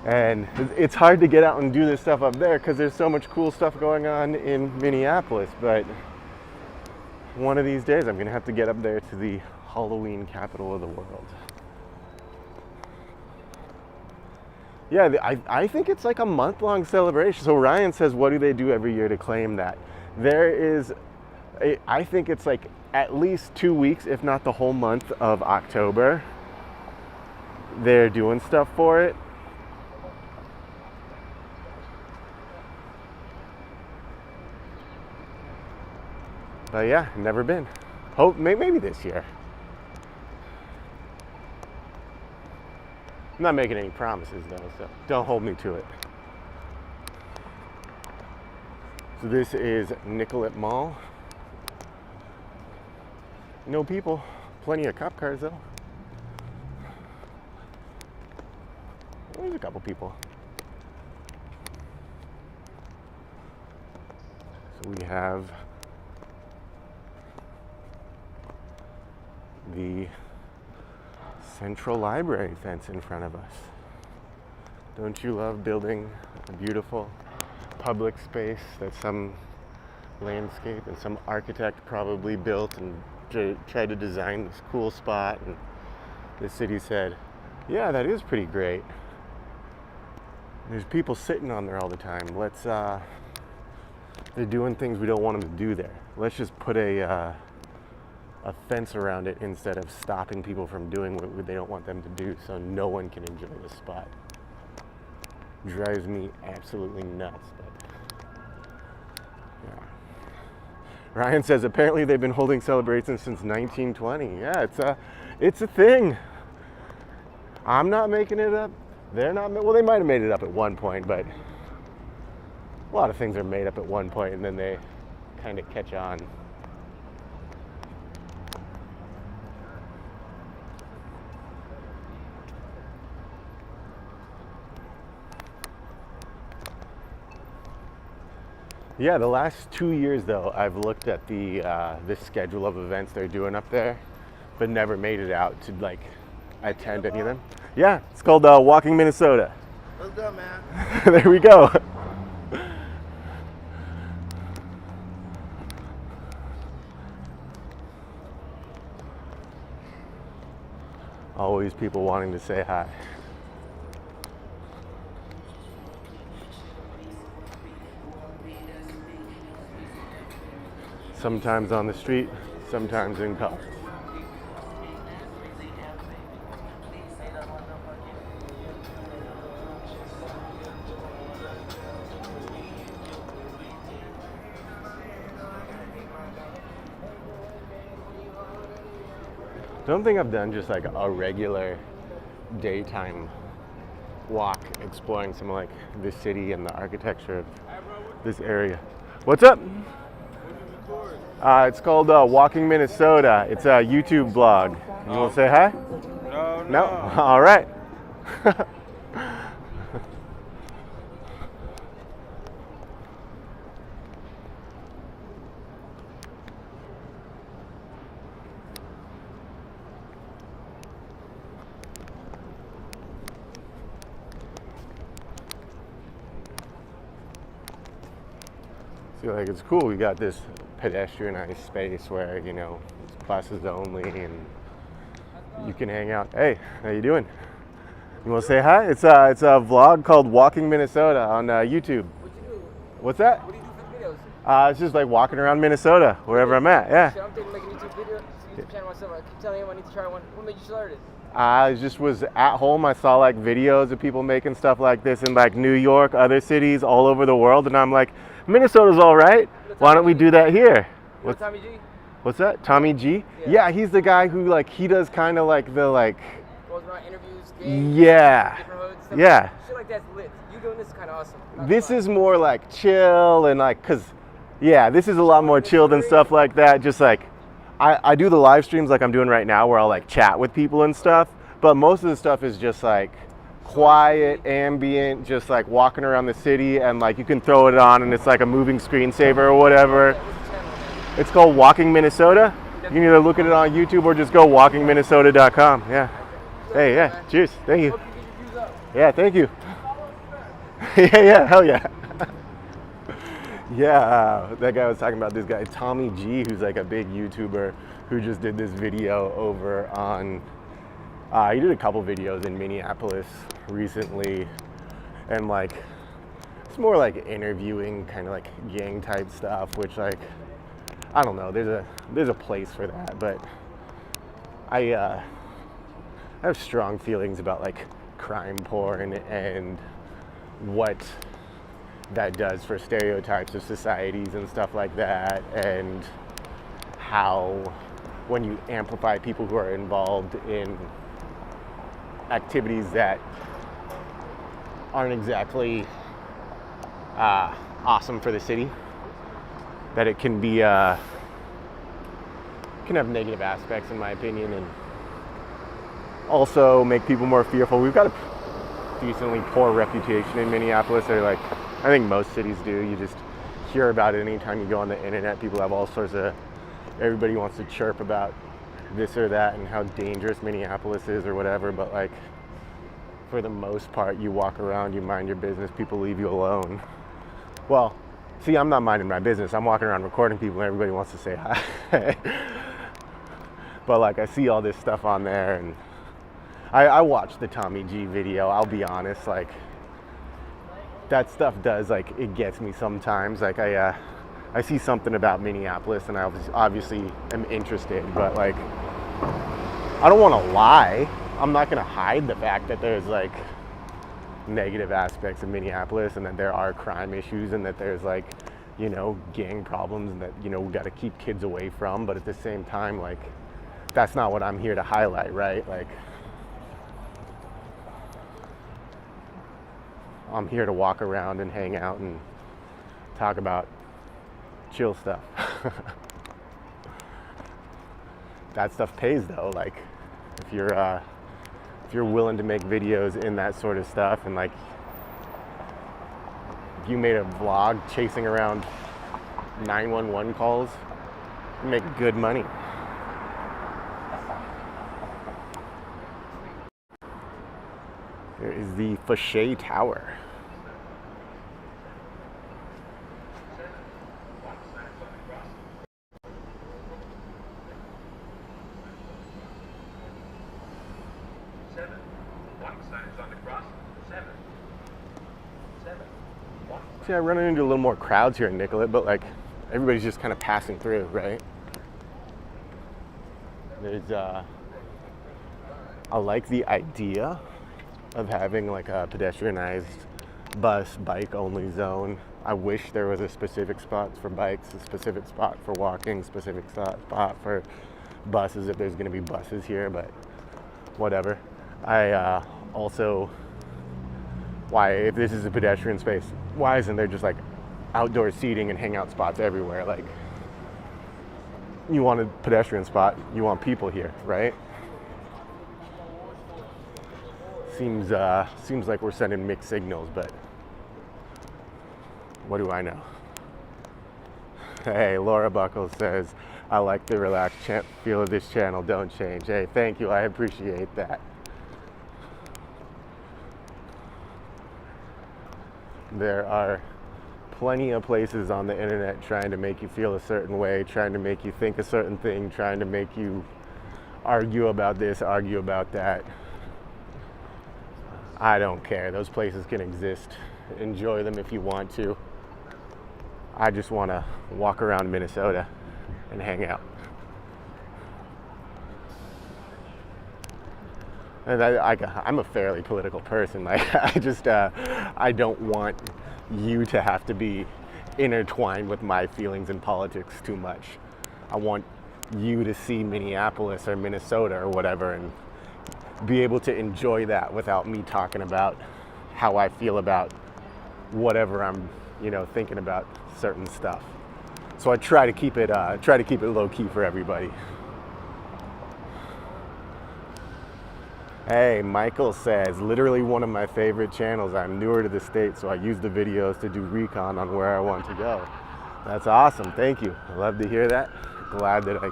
And it's hard to get out and do this stuff up there because there's so much cool stuff going on in Minneapolis, but one of these days I'm gonna have to get up there to the Halloween capital of the world. Yeah, I think it's like a month-long celebration. So Ryan says, what do they do every year to claim that? I think it's like at least 2 weeks, if not the whole month of October. They're doing stuff for it. But yeah, never been. Hope maybe this year. I'm not making any promises though, so don't hold me to it. So this is Nicollet Mall. No people, plenty of cop cars though. There's a couple people. So we have the Central Library fence in front of us. Don't you love building a beautiful public space that some landscape and some architect probably built and tried to design this cool spot, and the city said, yeah, that is pretty great. There's people sitting on there all the time. They're doing things we don't want them to do there. Let's just put a fence around it instead of stopping people from doing what they don't want them to do, so no one can enjoy this spot. Drives me absolutely nuts. But yeah. Ryan says apparently they've been holding celebrations since 1920. Yeah, it's a thing. I'm not making it up. They're not. Well, they might have made it up at one point, but a lot of things are made up at one point and then they kind of catch on. Yeah, the last 2 years though, I've looked at the schedule of events they're doing up there, but never made it out to like attend any of them. Yeah, it's called Walking Minnesota. Let's go, man. There we go. Always people wanting to say hi. Sometimes on the street, sometimes in cars. Don't think I've done just like a regular daytime walk exploring some like the city and the architecture of this area. What's up? It's called Walking Minnesota. It's a YouTube blog. You want to say hi? No? All right. So like it's cool. We got this pedestrianized space where, you know, it's buses only and you can hang out. Hey, how you doing? You want to say hi? It's a vlog called Walking Minnesota on YouTube. What you do? What's that? What do you do for videos? It's just like walking around Minnesota, wherever I'm at. Yeah. Shit, I'm thinking of making a YouTube video. YouTube channel myself. I keep telling him I need to try one. What made you start it? I just was at home. I saw like videos of people making stuff like this in like New York, other cities all over the world, and I'm like, Minnesota's all right. Why don't we do that here? You know Tommy G? What's that? Tommy G? Yeah, he's the guy who like he does kind of like the like. Goes around interviews, games, Yeah. different hoods, stuff. Yeah. Shit like that's lit. You doing this is kind of awesome. This is more like chill and like, cause yeah, this is a lot more chill than stuff like that. Just like, I do the live streams like I'm doing right now where I'll like chat with people and stuff, but most of the stuff is just like quiet, ambient, just like walking around the city and like you can throw it on and it's like a moving screensaver or whatever. It's called Walking Minnesota. You can either look at it on YouTube or just go walkingminnesota.com. Yeah. Hey, yeah. Cheers. Thank you. Yeah, thank you. yeah, hell yeah. Yeah, that guy was talking about this guy, Tommy G, who's like a big YouTuber who just did this video over on, he did a couple videos in Minneapolis recently, and like, it's more like interviewing, kind of like gang type stuff, which like, I don't know, there's a place for that, but I have strong feelings about like crime porn and what that does for stereotypes of societies and stuff like that, and how when you amplify people who are involved in activities that aren't exactly awesome for the city. That it can be can have negative aspects, in my opinion, and also make people more fearful. We've got a decently poor reputation in Minneapolis. Or like, I think most cities do. You just hear about it anytime you go on the internet. People have all sorts of, everybody wants to chirp about this or that and how dangerous Minneapolis is or whatever, but like, for the most part, you walk around, you mind your business, people leave you alone. Well, see, I'm not minding my business. I'm walking around recording people and everybody wants to say hi. But like, I see all this stuff on there, and I watched the Tommy G video. I'll be honest, like, that stuff does, like, it gets me sometimes. Like, I see something about Minneapolis and I obviously am interested, but like, I don't want to lie. I'm not going to hide the fact that there's like negative aspects of Minneapolis and that there are crime issues and that there's like, you know, gang problems and that, you know, we got to keep kids away from. But at the same time, like, that's not what I'm here to highlight, right? Like, I'm here to walk around and hang out and talk about chill stuff. That stuff pays though. Like, if you're willing to make videos in that sort of stuff, and like, if you made a vlog chasing around 911 calls, you make good money. There is the Fauché Tower. See, I'm running into a little more crowds here in Nicollet, but like, everybody's just kind of passing through, right? There's I like the idea of having like a pedestrianized bus, bike only zone. I wish there was a specific spot for bikes, a specific spot for walking, specific spot for buses if there's gonna be buses here, but whatever. I also, why, if this is a pedestrian space, why isn't there just like outdoor seating and hangout spots everywhere? Like, you want a pedestrian spot, you want people here, right? Seems like we're sending mixed signals, but what do I know? Hey, Laura Buckles says, I like the relaxed feel of this channel, don't change. Hey, thank you, I appreciate that. There are plenty of places on the internet trying to make you feel a certain way, trying to make you think a certain thing, trying to make you argue about this, argue about that. I don't care. Those places can exist. Enjoy them if you want to. I just want to walk around Minnesota and hang out. And I'm a fairly political person. Like, I don't want you to have to be intertwined with my feelings in politics too much. I want you to see Minneapolis or Minnesota or whatever and be able to enjoy that without me talking about how I feel about whatever I'm, you know, thinking about certain stuff. So I try to keep it low key for everybody. Hey, Michael says, literally one of my favorite channels. I'm newer to the state, so I use the videos to do recon on where I want to go. That's awesome. Thank you. I love to hear that. Glad that I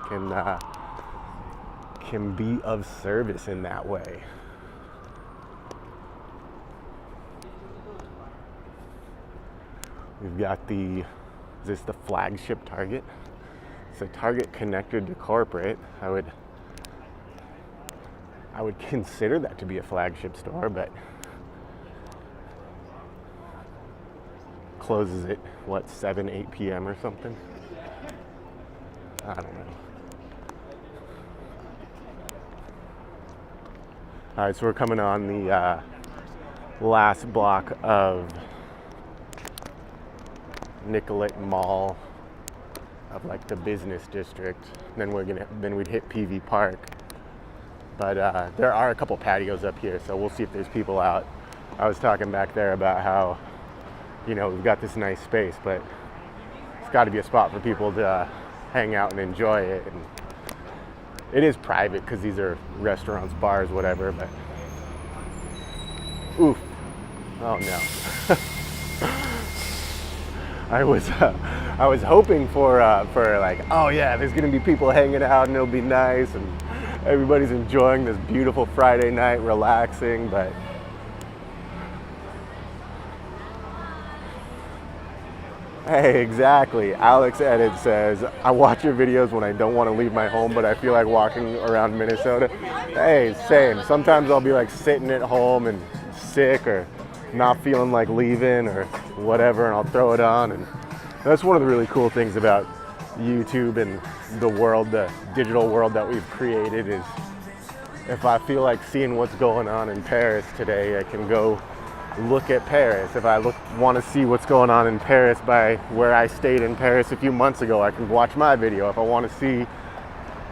can be of service in that way. We've got is this the flagship Target? It's a Target connected to corporate. I would consider that to be a flagship store, but closes at what, 7, 8 p.m. or something? I don't know. All right, so we're coming on the last block of Nicollet Mall, of like the business district. Then we'd hit PV Park. But there are a couple patios up here, so we'll see if there's people out. I was talking back there about how, you know, we've got this nice space, but it's got to be a spot for people to hang out and enjoy it. And it is private because these are restaurants, bars, whatever, but oof. Oh no. I was hoping for like, oh yeah, there's gonna be people hanging out and it'll be nice and everybody's enjoying this beautiful Friday night, relaxing, but hey, exactly. Alex Edit says, I watch your videos when I don't want to leave my home, but I feel like walking around Minnesota. Hey, same. Sometimes I'll be like sitting at home and sick or not feeling like leaving or whatever, and I'll throw it on. And that's one of the really cool things about YouTube and the world, the digital world that we've created, is if I feel like seeing what's going on in Paris today, I can go look at Paris. If I want to see what's going on in Paris by where I stayed in Paris a few months ago, I can watch my video. If I want to see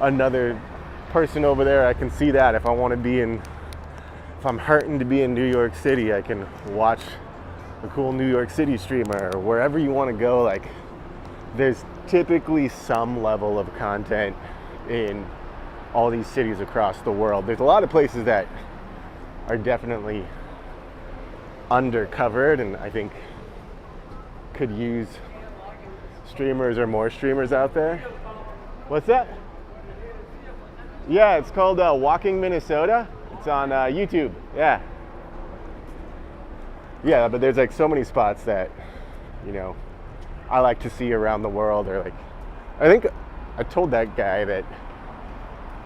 another person over there, I can see that. If I want to be in, if I'm hurting to be in New York City, I can watch a cool New York City streamer, or wherever you want to go. Like, there's typically some level of content in all these cities across the world. There's a lot of places that are definitely undercovered and I think could use streamers or more streamers out there. What's that? Yeah, it's called Walking Minnesota. It's on YouTube. Yeah, but there's like so many spots that, you know, I like to see around the world. Or like, I think I told that guy that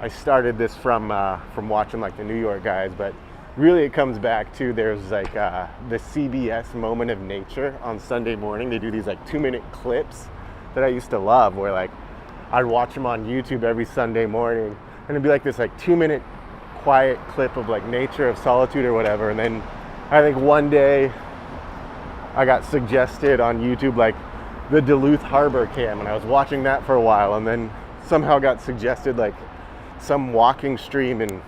I started this from watching like the New York guys, but really it comes back to, there's like the CBS Moment of Nature on Sunday morning. They do these like 2-minute clips that I used to love, where like I'd watch them on YouTube every Sunday morning, and it'd be like this like 2-minute quiet clip of like nature, of solitude or whatever. And then I think one day I got suggested on YouTube like the Duluth Harbor cam, and I was watching that for a while, and then somehow got suggested like some walking stream in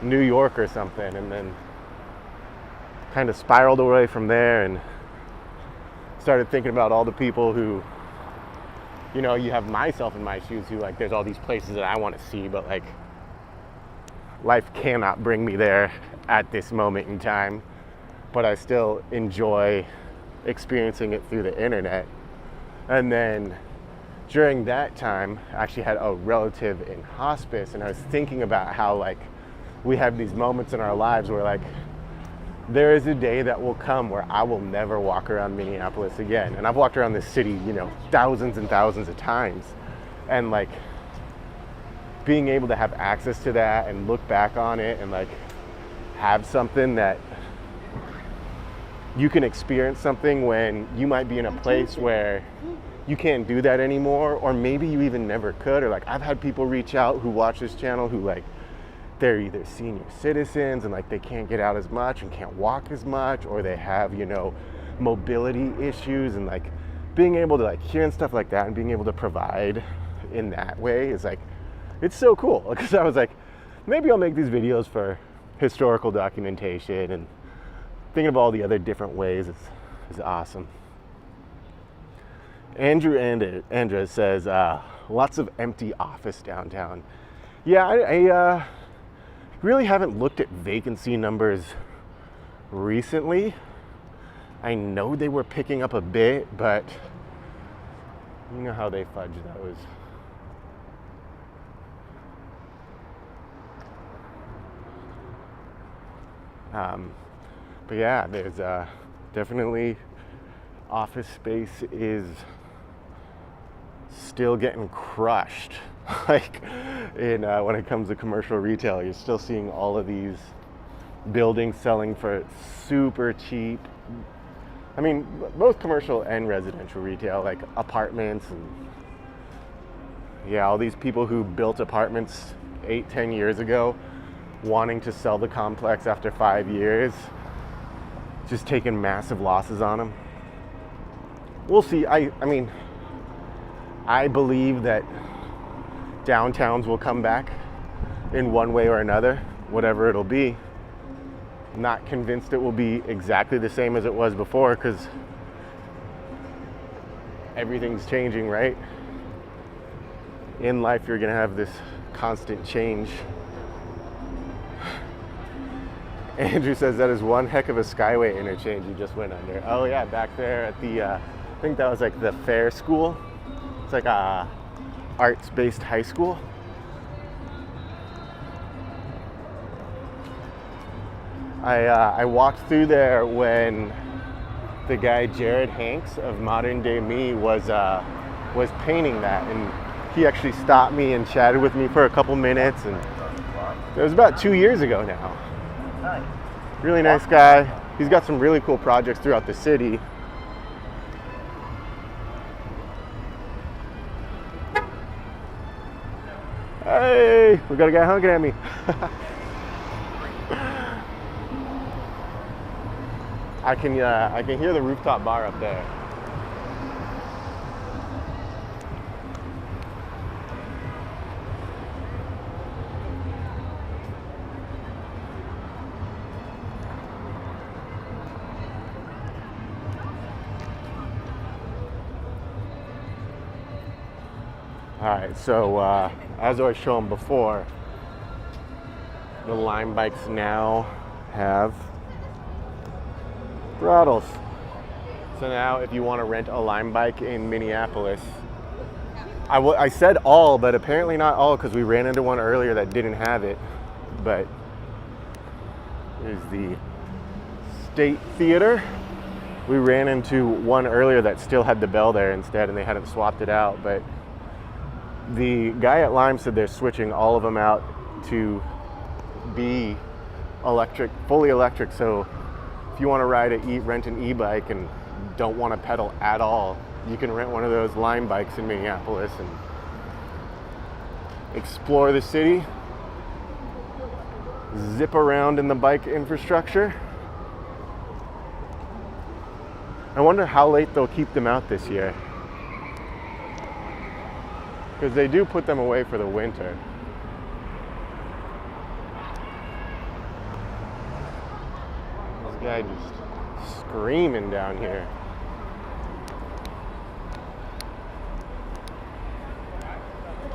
New York or something, and then kind of spiraled away from there and started thinking about all the people who, you know, you have myself in my shoes, who like, there's all these places that I want to see, but like life cannot bring me there at this moment in time, but I still enjoy experiencing it through the internet. And then during that time, I actually had a relative in hospice, and I was thinking about how like we have these moments in our lives where like there is a day that will come where I will never walk around Minneapolis again. And I've walked around this city, you know, thousands and thousands of times, and like being able to have access to that and look back on it and like have something that you can experience something when you might be in a place where you can't do that anymore, or maybe you even never could. Or like, I've had people reach out who watch this channel who like, they're either senior citizens and like they can't get out as much and can't walk as much, or they have, you know, mobility issues, and like being able to like hearing stuff like that and being able to provide in that way is like, it's so cool. Because I was like, maybe I'll make these videos for historical documentation, and thinking of all the other different ways is awesome. Andrew Andres says, lots of empty office downtown. Yeah, I really haven't looked at vacancy numbers recently. I know they were picking up a bit, but you know how they fudge those. But yeah, there's definitely office space is still getting crushed. Like in when it comes to commercial retail, you're still seeing all of these buildings selling for super cheap. I mean, both commercial and residential retail, like apartments, and yeah, all these people who built apartments 8-10 years ago, wanting to sell the complex after 5 years, just taking massive losses on them. We'll see. I mean, I believe that downtowns will come back. in one way or another, whatever it'll be. Not convinced it will be exactly the same as it was before, because everything's changing, right? In life, you're gonna have this constant change. Andrew says that is one heck of a Skyway interchange you just went under. Oh yeah, back there at the, I think that was like the Fair School. It's like a arts-based high school. I walked through there when the guy Jared Hanks of Modern Day Me was painting that, and he actually stopped me and chatted with me for a couple minutes, and it was about 2 years ago now. Really nice guy. He's got some really cool projects throughout the city. Hey, we got a guy honking at me. I can hear the rooftop bar up there. All right, so as I was showing before, the Lime bikes now have throttles. So now if you want to rent a Lime bike in Minneapolis, I said all, but apparently not all, because we ran into one earlier that didn't have it. But here's the State Theater. We ran into one earlier that still had the bell there instead, and they hadn't swapped it out. But the guy at Lime said they're switching all of them out to be electric, fully electric. So if you want to rent an e-bike and don't want to pedal at all, you can rent one of those Lime bikes in Minneapolis and explore the city, zip around in the bike infrastructure. I wonder how late they'll keep them out this year, because they do put them away for the winter. This guy just screaming down here.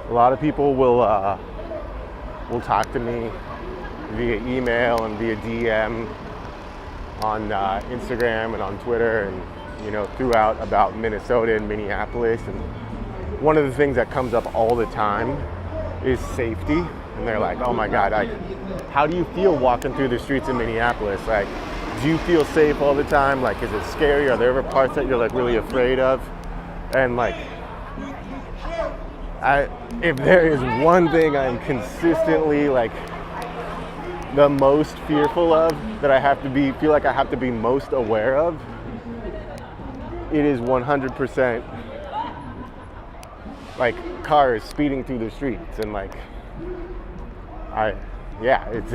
A lot of people will talk to me via email and via DM on Instagram and on Twitter, and throughout, about Minnesota and Minneapolis. And one of the things that comes up all the time is safety. And they're like, oh my God, how do you feel walking through the streets in Minneapolis? Like, do you feel safe all the time? Like, is it scary? Are there ever parts that you're like really afraid of? And like, if there is one thing I'm consistently like the most fearful of, that feel like I have to be most aware of, it is 100% like cars speeding through the streets. And like, it's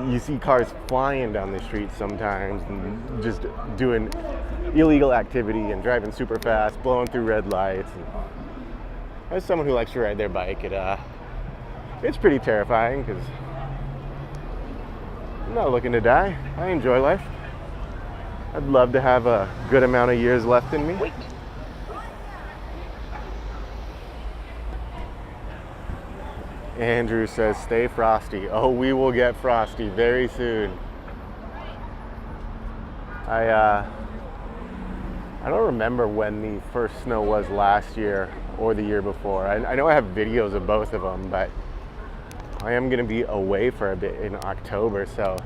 you see cars flying down the street sometimes and just doing illegal activity and driving super fast, blowing through red lights. And as someone who likes to ride their bike, it's pretty terrifying, because I'm not looking to die. I enjoy life. I'd love to have a good amount of years left in me. Andrew says, stay frosty. Oh, we will get frosty very soon. I don't remember when the first snow was last year or the year before. I know I have videos of both of them, but I am going to be away for a bit in October, so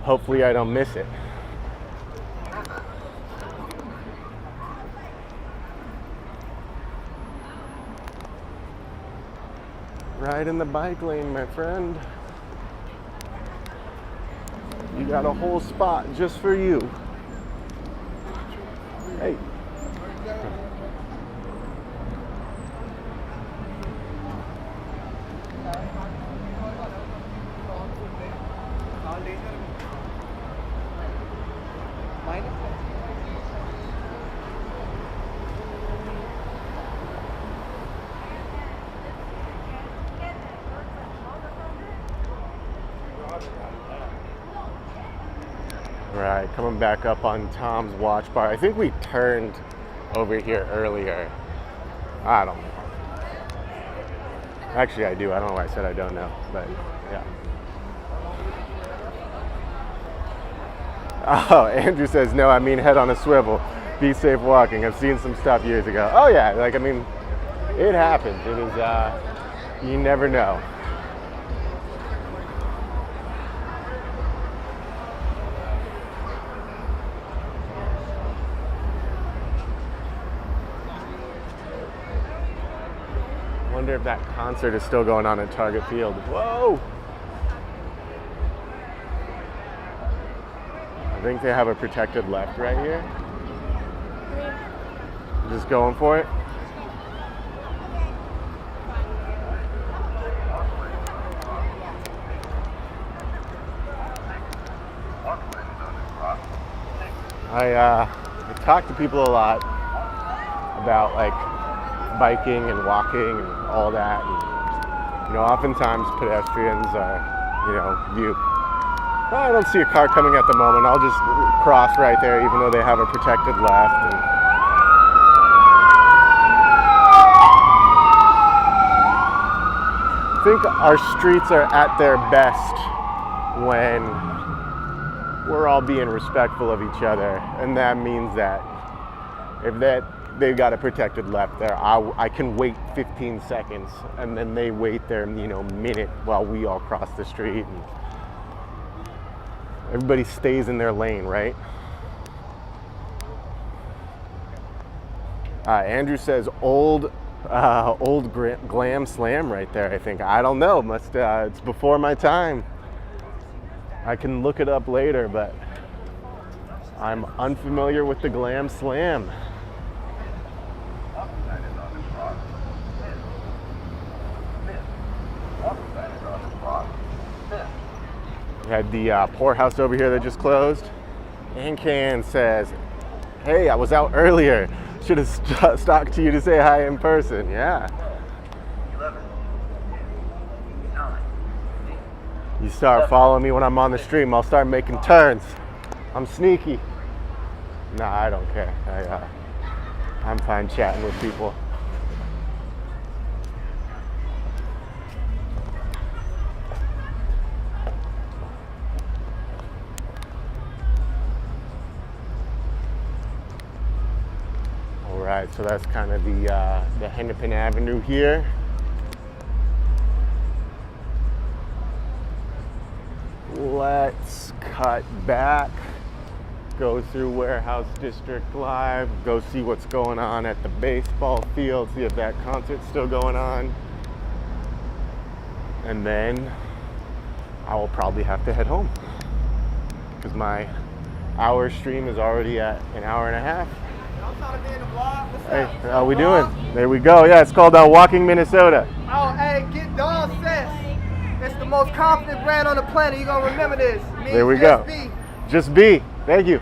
hopefully I don't miss it. Ride in the bike lane, my friend. You got a whole spot just for you. Hey. right, coming back up on Tom's Watch Bar. I think we turned over here earlier. I don't know. Actually, I do. I don't know why I said I don't know, but yeah. Oh, Andrew says, no, I mean head on a swivel. Be safe walking. I've seen some stuff years ago. Oh yeah, like, I mean, it happens. It is, you never know. Wonder if that concert is still going on at Target Field. Whoa! I think they have a protected left right here. Just going for it. I talk to people a lot about like biking and walking and all that. And, you know, oftentimes pedestrians are, you know, viewed. Well, I don't see a car coming at the moment. I'll just cross right there, even though they have a protected left. And I think our streets are at their best when we're all being respectful of each other, and that means that if they've got a protected left there, I can wait 15 seconds, and then they wait their, you know, minute while we all cross the street. And everybody stays in their lane, right? Andrew says old glam slam right there. I think, I don't know. It's before my time. I can look it up later, but I'm unfamiliar with the glam slam. We had the poorhouse over here that just closed. Ancan says, hey, I was out earlier. Should have stopped to you to say hi in person. Yeah. You start following me when I'm on the stream, I'll start making turns. I'm sneaky. Nah, I don't care. I'm fine chatting with people. All right, so that's kind of the Hennepin Avenue here. Let's cut back, go through Warehouse District Live, go see what's going on at the baseball field, see if that concert's still going on. And then I will probably have to head home because my hour stream is already at an hour and a half. Hey, how we doing? There we go. Yeah, it's called Walking Minnesota. Oh, hey, get Dawn Sense. It's the most confident brand on the planet. You're going to remember this. There we go. Just be. Thank you.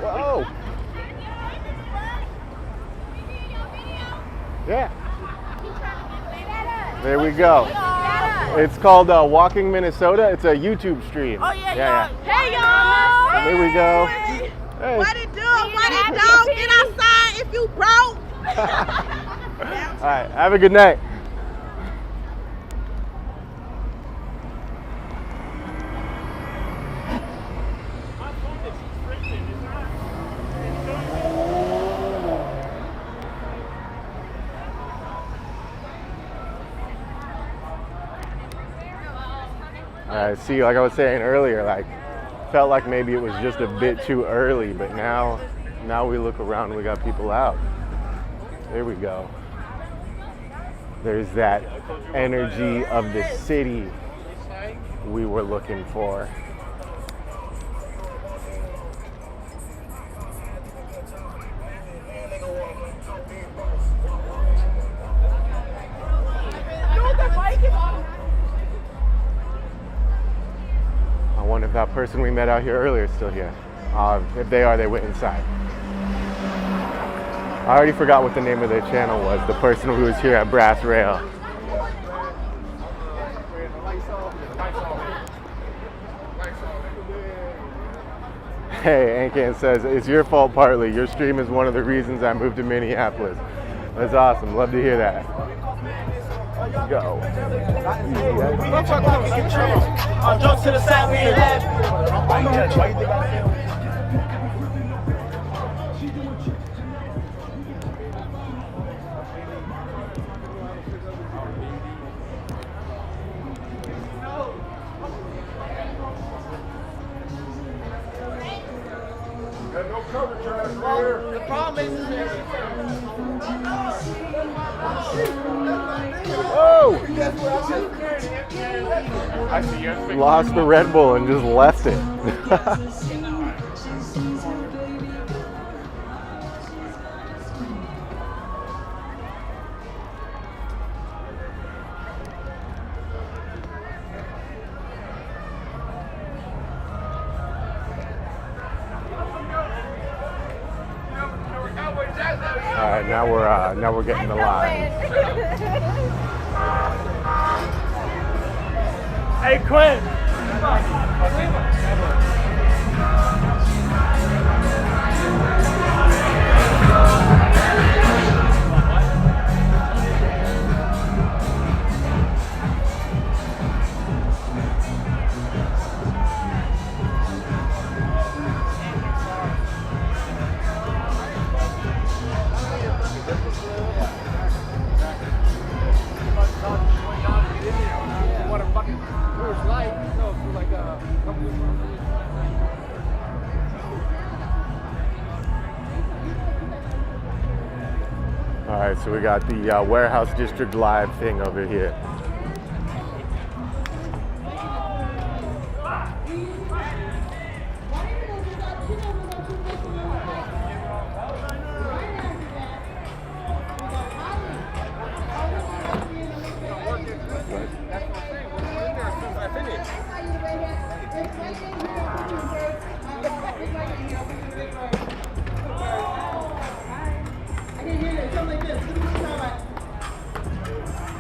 Whoa. Yeah. There we go. It's called Walking Minnesota. It's a YouTube stream. Oh, yeah, yeah. Hey, y'all. There we go. Hey. What it do? What it do? Get outside if you broke. All right. Have a good night. See, like I was saying earlier, like felt like maybe it was just a bit too early, but now we look around and we got people out. There we go. There's that energy of the city we were looking for. I wonder if that person we met out here earlier is still here. If they are, they went inside. I already forgot what the name of their channel was, the person who was here at Brass Rail. Hey, Ankan says, it's your fault partly. Your stream is one of the reasons I moved to Minneapolis. That's awesome. Love to hear that. Let's go. I'll jump to the side where you The problem is Whoa! Lost the Red Bull and just left it. All right, now we're getting the line. Hey, Quinn. All right, so we got the Warehouse District Live thing over here.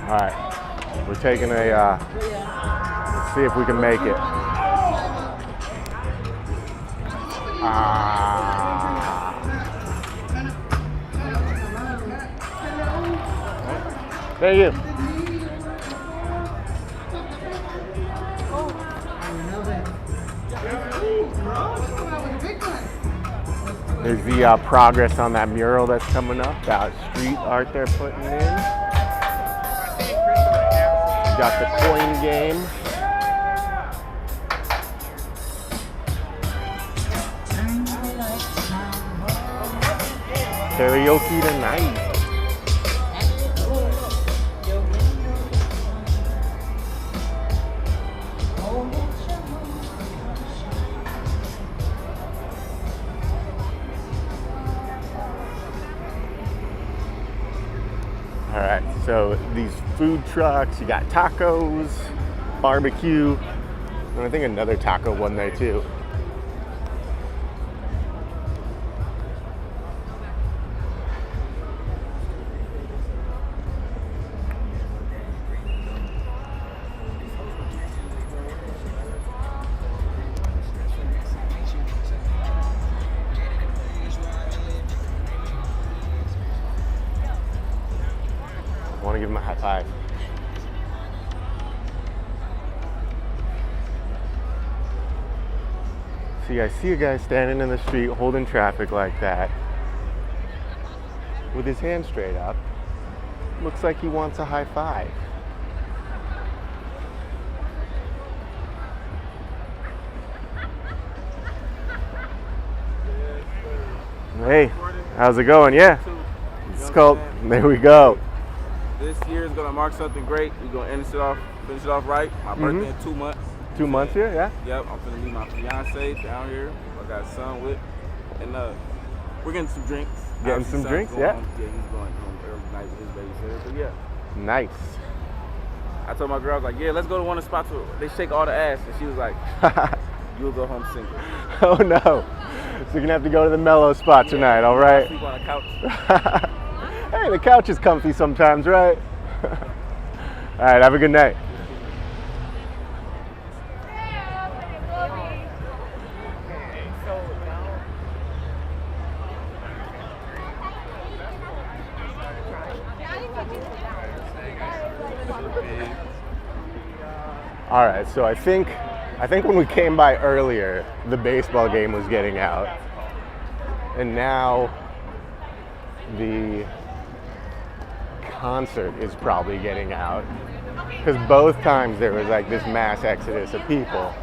All right, we're taking a, let's see if we can make it. Thank you. There's the progress on that mural that's coming up, that street art they're putting in. Got the coin game. Karaoke tonight. All right, so these food trucks, you got tacos, barbecue, and I think another taco one there too. I want to give him a high five. See, I see a guy standing in the street holding traffic like that with his hand straight up. Looks like he wants a high five. Hey, how's it going? Yeah. It's called, there we go. This year is gonna mark something great. We're gonna finish it off right. My birthday in 2 months. 2 months here, yeah? Yep, I'm finna meet my fiance down here. I got a son with, and we're getting some drinks. Getting some drinks, yeah? Yeah, he's going home every night with his babysitter. But yeah, Nice. I told my girl, I was like, yeah, let's go to one of the spots where they shake all the ass, and she was like, you'll go home single. Oh no. So you're gonna have to go to the mellow spot tonight, all right? Sleep on a couch. Hey, the couch is comfy sometimes, right? All right, have a good night. All right, so I think when we came by earlier, the baseball game was getting out, and now the concert is probably getting out, because both times there was like this mass exodus of people,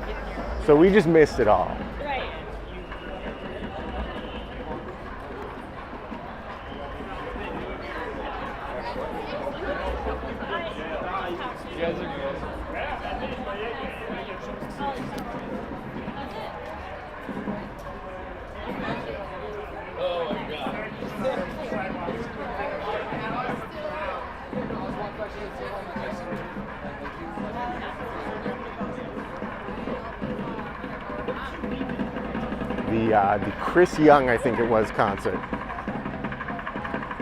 so we just missed it all. The Chris Young, I think it was, concert.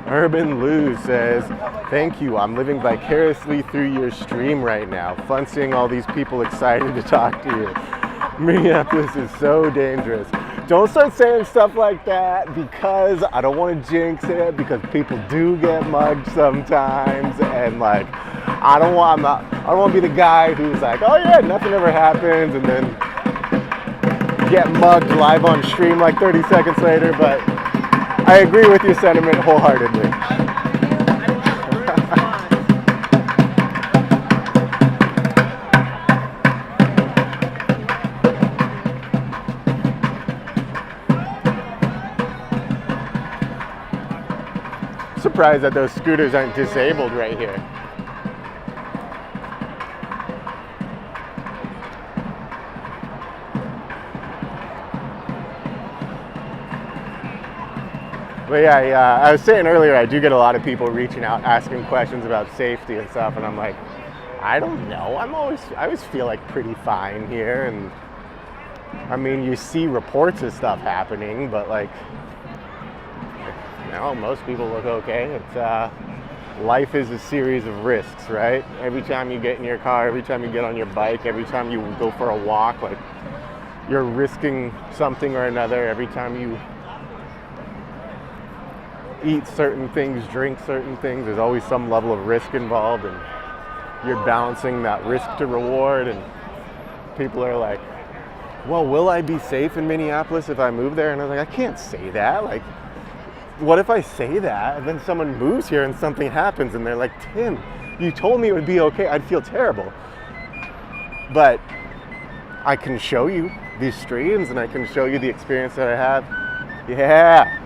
Urban Lou says, thank you, I'm living vicariously through your stream right now. Fun seeing all these people excited to talk to you. Minneapolis is so dangerous. Don't start saying stuff like that, because I don't want to jinx it, because people do get mugged sometimes, and like, I don't want to be the guy who's like, oh yeah, nothing ever happens, and then get mugged live on stream like 30 seconds later. But I agree with your sentiment wholeheartedly. Surprised that those scooters aren't disabled right here. But yeah, I was saying earlier, I do get a lot of people reaching out, asking questions about safety and stuff, and I'm like, I don't know. I always feel like pretty fine here, and I mean, you see reports of stuff happening, but like, you know, most people look okay. It's life is a series of risks, right? Every time you get in your car, every time you get on your bike, every time you go for a walk, like, you're risking something or another. Every time you eat certain things, drink certain things, there's always some level of risk involved, and you're balancing that risk to reward. And people are like, well, will I be safe in Minneapolis if I move there? And I was like, I can't say that. Like, what if I say that and then someone moves here and something happens and they're like, Tim, you told me it would be okay? I'd feel terrible. But I can show you these streams and I can show you the experience that I have. Yeah.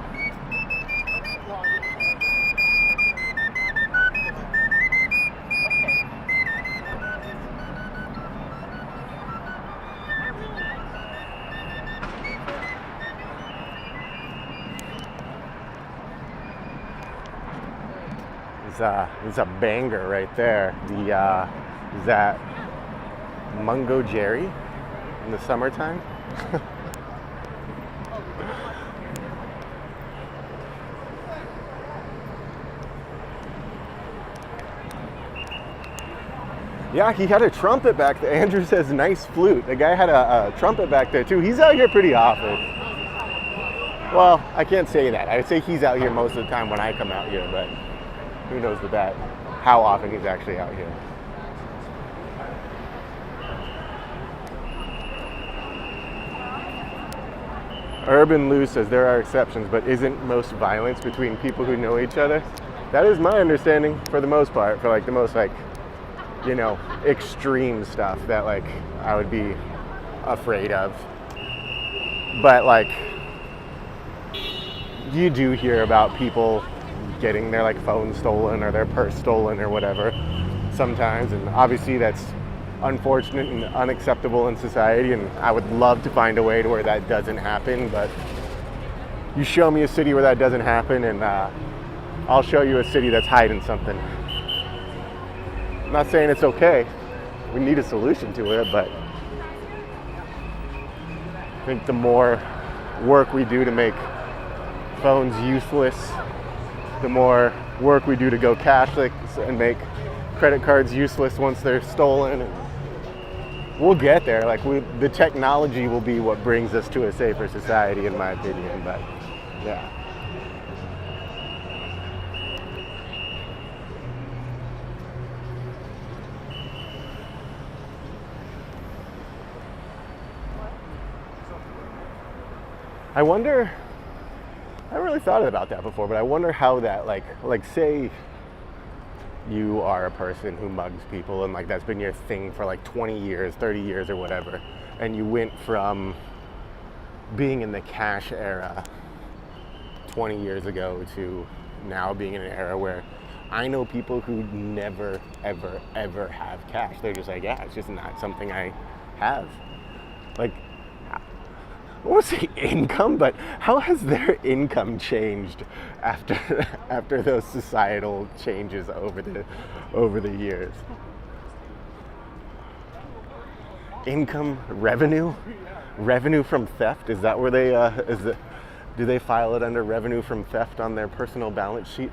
It's a banger right there. Is that Mungo Jerry in the summertime? Yeah, he had a trumpet back there. Andrew says nice flute. The guy had a trumpet back there too. He's out here pretty often. Well, I can't say that. I would say he's out here most of the time when I come out here, but who knows with that, how often he's actually out here. Urban Lou says there are exceptions, but isn't most violence between people who know each other? That is my understanding for the most part, for like the most like, you know, extreme stuff that like I would be afraid of. But like, you do hear about people getting their like phone stolen or their purse stolen or whatever sometimes, and obviously that's unfortunate and unacceptable in society, and I would love to find a way to where that doesn't happen. But you show me a city where that doesn't happen, and I'll show you a city that's hiding something. I'm not saying it's okay, we need a solution to it, but I think the more work we do to make phones useless, the more work we do to go cashless and make credit cards useless once they're stolen. And we'll get there. Like the technology will be what brings us to a safer society, in my opinion. But yeah. I wonder, I haven't really thought about that before, but I wonder how that, like say you are a person who mugs people and like that's been your thing for like 20 years, 30 years or whatever, and you went from being in the cash era 20 years ago to now being in an era where I know people who never, ever, ever have cash. They're just like, yeah, it's just not something I have. Like, I won't say income, but how has their income changed after those societal changes over the years? Income, revenue from theft. Is that where they do they file it under revenue from theft on their personal balance sheet?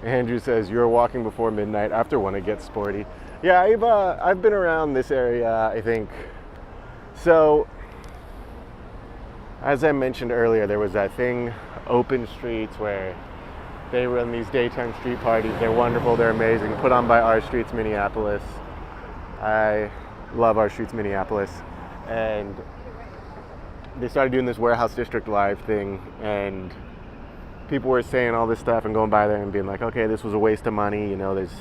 Andrew says, you're walking before midnight. After one, it gets sporty. Yeah, I've been around this area, I think. So, as I mentioned earlier, there was that thing, Open Streets, where they run these daytime street parties. They're wonderful, they're amazing, put on by Our Streets Minneapolis. I love Our Streets Minneapolis. And they started doing this Warehouse District Live thing, and people were saying all this stuff and going by there and being like, okay, this was a waste of money. You know, there's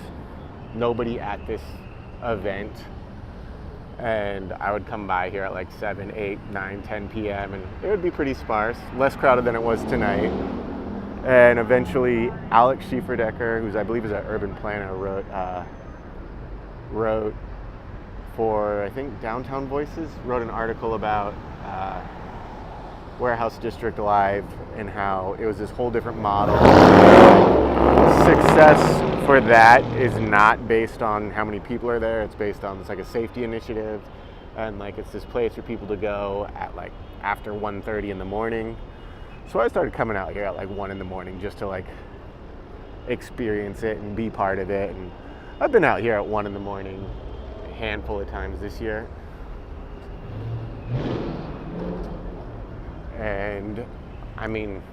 nobody at this event. And I would come by here at like 7, 8, 9, 10 p.m. and it would be pretty sparse, less crowded than it was tonight. And eventually Alex Schieferdecker, who's I believe is an urban planner, wrote for, I think, Downtown Voices, wrote an article about Warehouse District Live and how it was this whole different model. Success for that is not based on how many people are there. It's based on, it's like a safety initiative, and like it's this place for people to go at like after 1:30 in the morning. So I started coming out here at like 1 in the morning just to like experience it and be part of it. And I've been out here at 1 in the morning a handful of times this year. And I mean,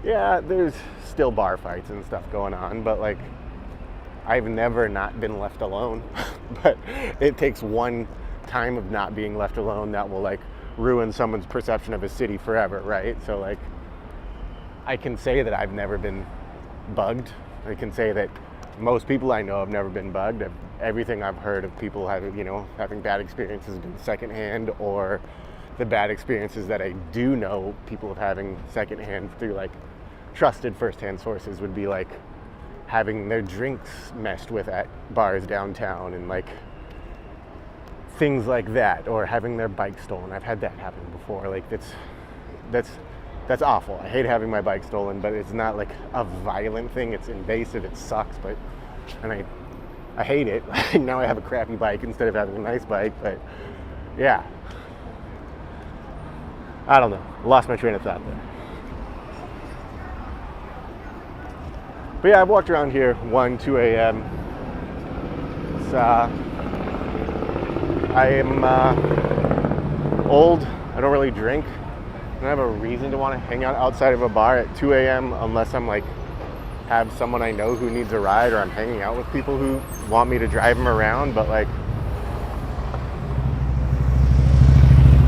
yeah, there's still bar fights and stuff going on, but like I've never not been left alone. But it takes one time of not being left alone that will like ruin someone's perception of a city forever, right? So like I can say that I've never been bugged. I can say that most people I know have never been bugged. Everything I've heard of people having bad experiences has been secondhand, or the bad experiences that I do know people of having secondhand through like trusted firsthand sources would be like having their drinks messed with at bars downtown and like things like that, or having their bike stolen. I've had that happen before. Like that's awful. I hate having my bike stolen, but it's not like a violent thing. It's invasive. It sucks, and I hate it. Now I have a crappy bike instead of having a nice bike, but yeah. I don't know. Lost my train of thought there. But yeah, I've walked around here 1, 2 a.m. I am old. I don't really drink. I don't have a reason to want to hang out outside of a bar at 2 a.m. unless I'm like have someone I know who needs a ride, or I'm hanging out with people who want me to drive them around. But like,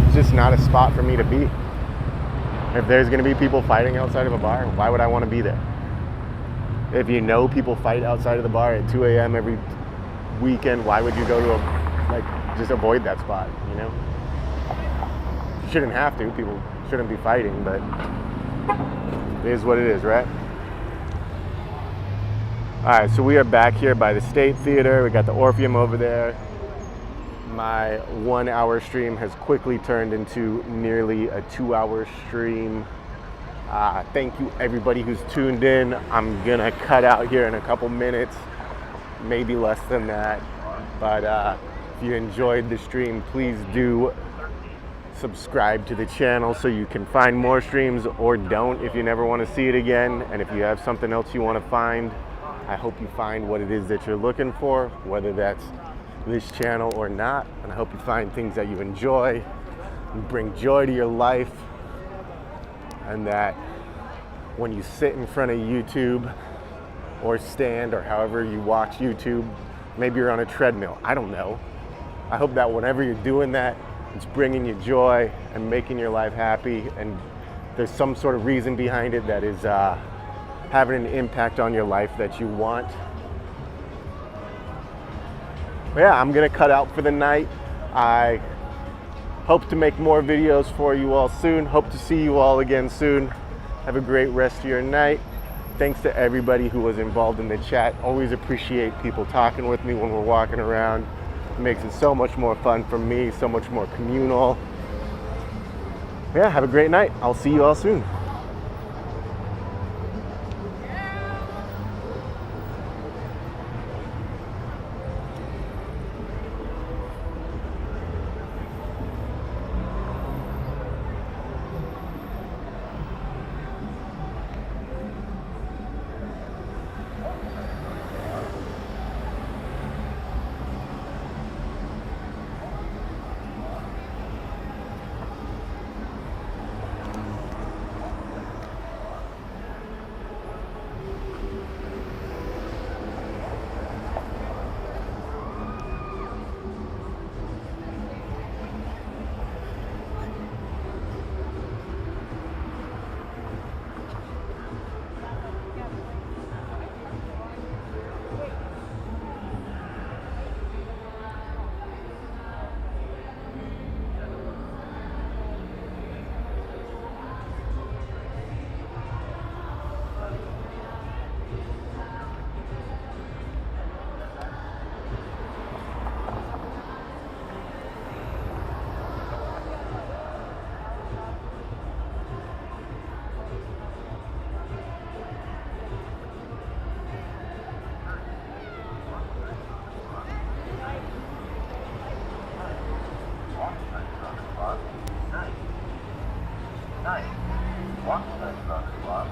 it's just not a spot for me to be. If there's going to be people fighting outside of a bar, why would I want to be there? If you know people fight outside of the bar at 2 a.m. every weekend, why would you go to just avoid that spot, you know? You shouldn't have to. People shouldn't be fighting, but it is what it is, right? All right, so we are back here by the State Theater. We got the Orpheum over there. My 1 hour stream has quickly turned into nearly a 2 hour stream. Thank you everybody who's tuned in. I'm gonna cut out here in a couple minutes maybe less than that. But if you enjoyed the stream, please do subscribe to the channel so you can find more streams, or don't if you never want to see it again. And if you have something else you want to find, I hope you find what it is that you're looking for, whether that's this channel or not. And I hope you find things that you enjoy and bring joy to your life, and that when you sit in front of YouTube or stand, or however you watch YouTube, maybe you're on a treadmill, I don't know. I hope that whenever you're doing that, it's bringing you joy and making your life happy, and there's some sort of reason behind it that is having an impact on your life that you want. But yeah, I'm gonna cut out for the night. I hope to make more videos for you all soon. Hope to see you all again soon. Have a great rest of your night. Thanks to everybody who was involved in the chat. Always appreciate people talking with me when we're walking around. It makes it so much more fun for me, so much more communal. Yeah, have a great night. I'll see you all soon. Nice. Walk the next on the clock.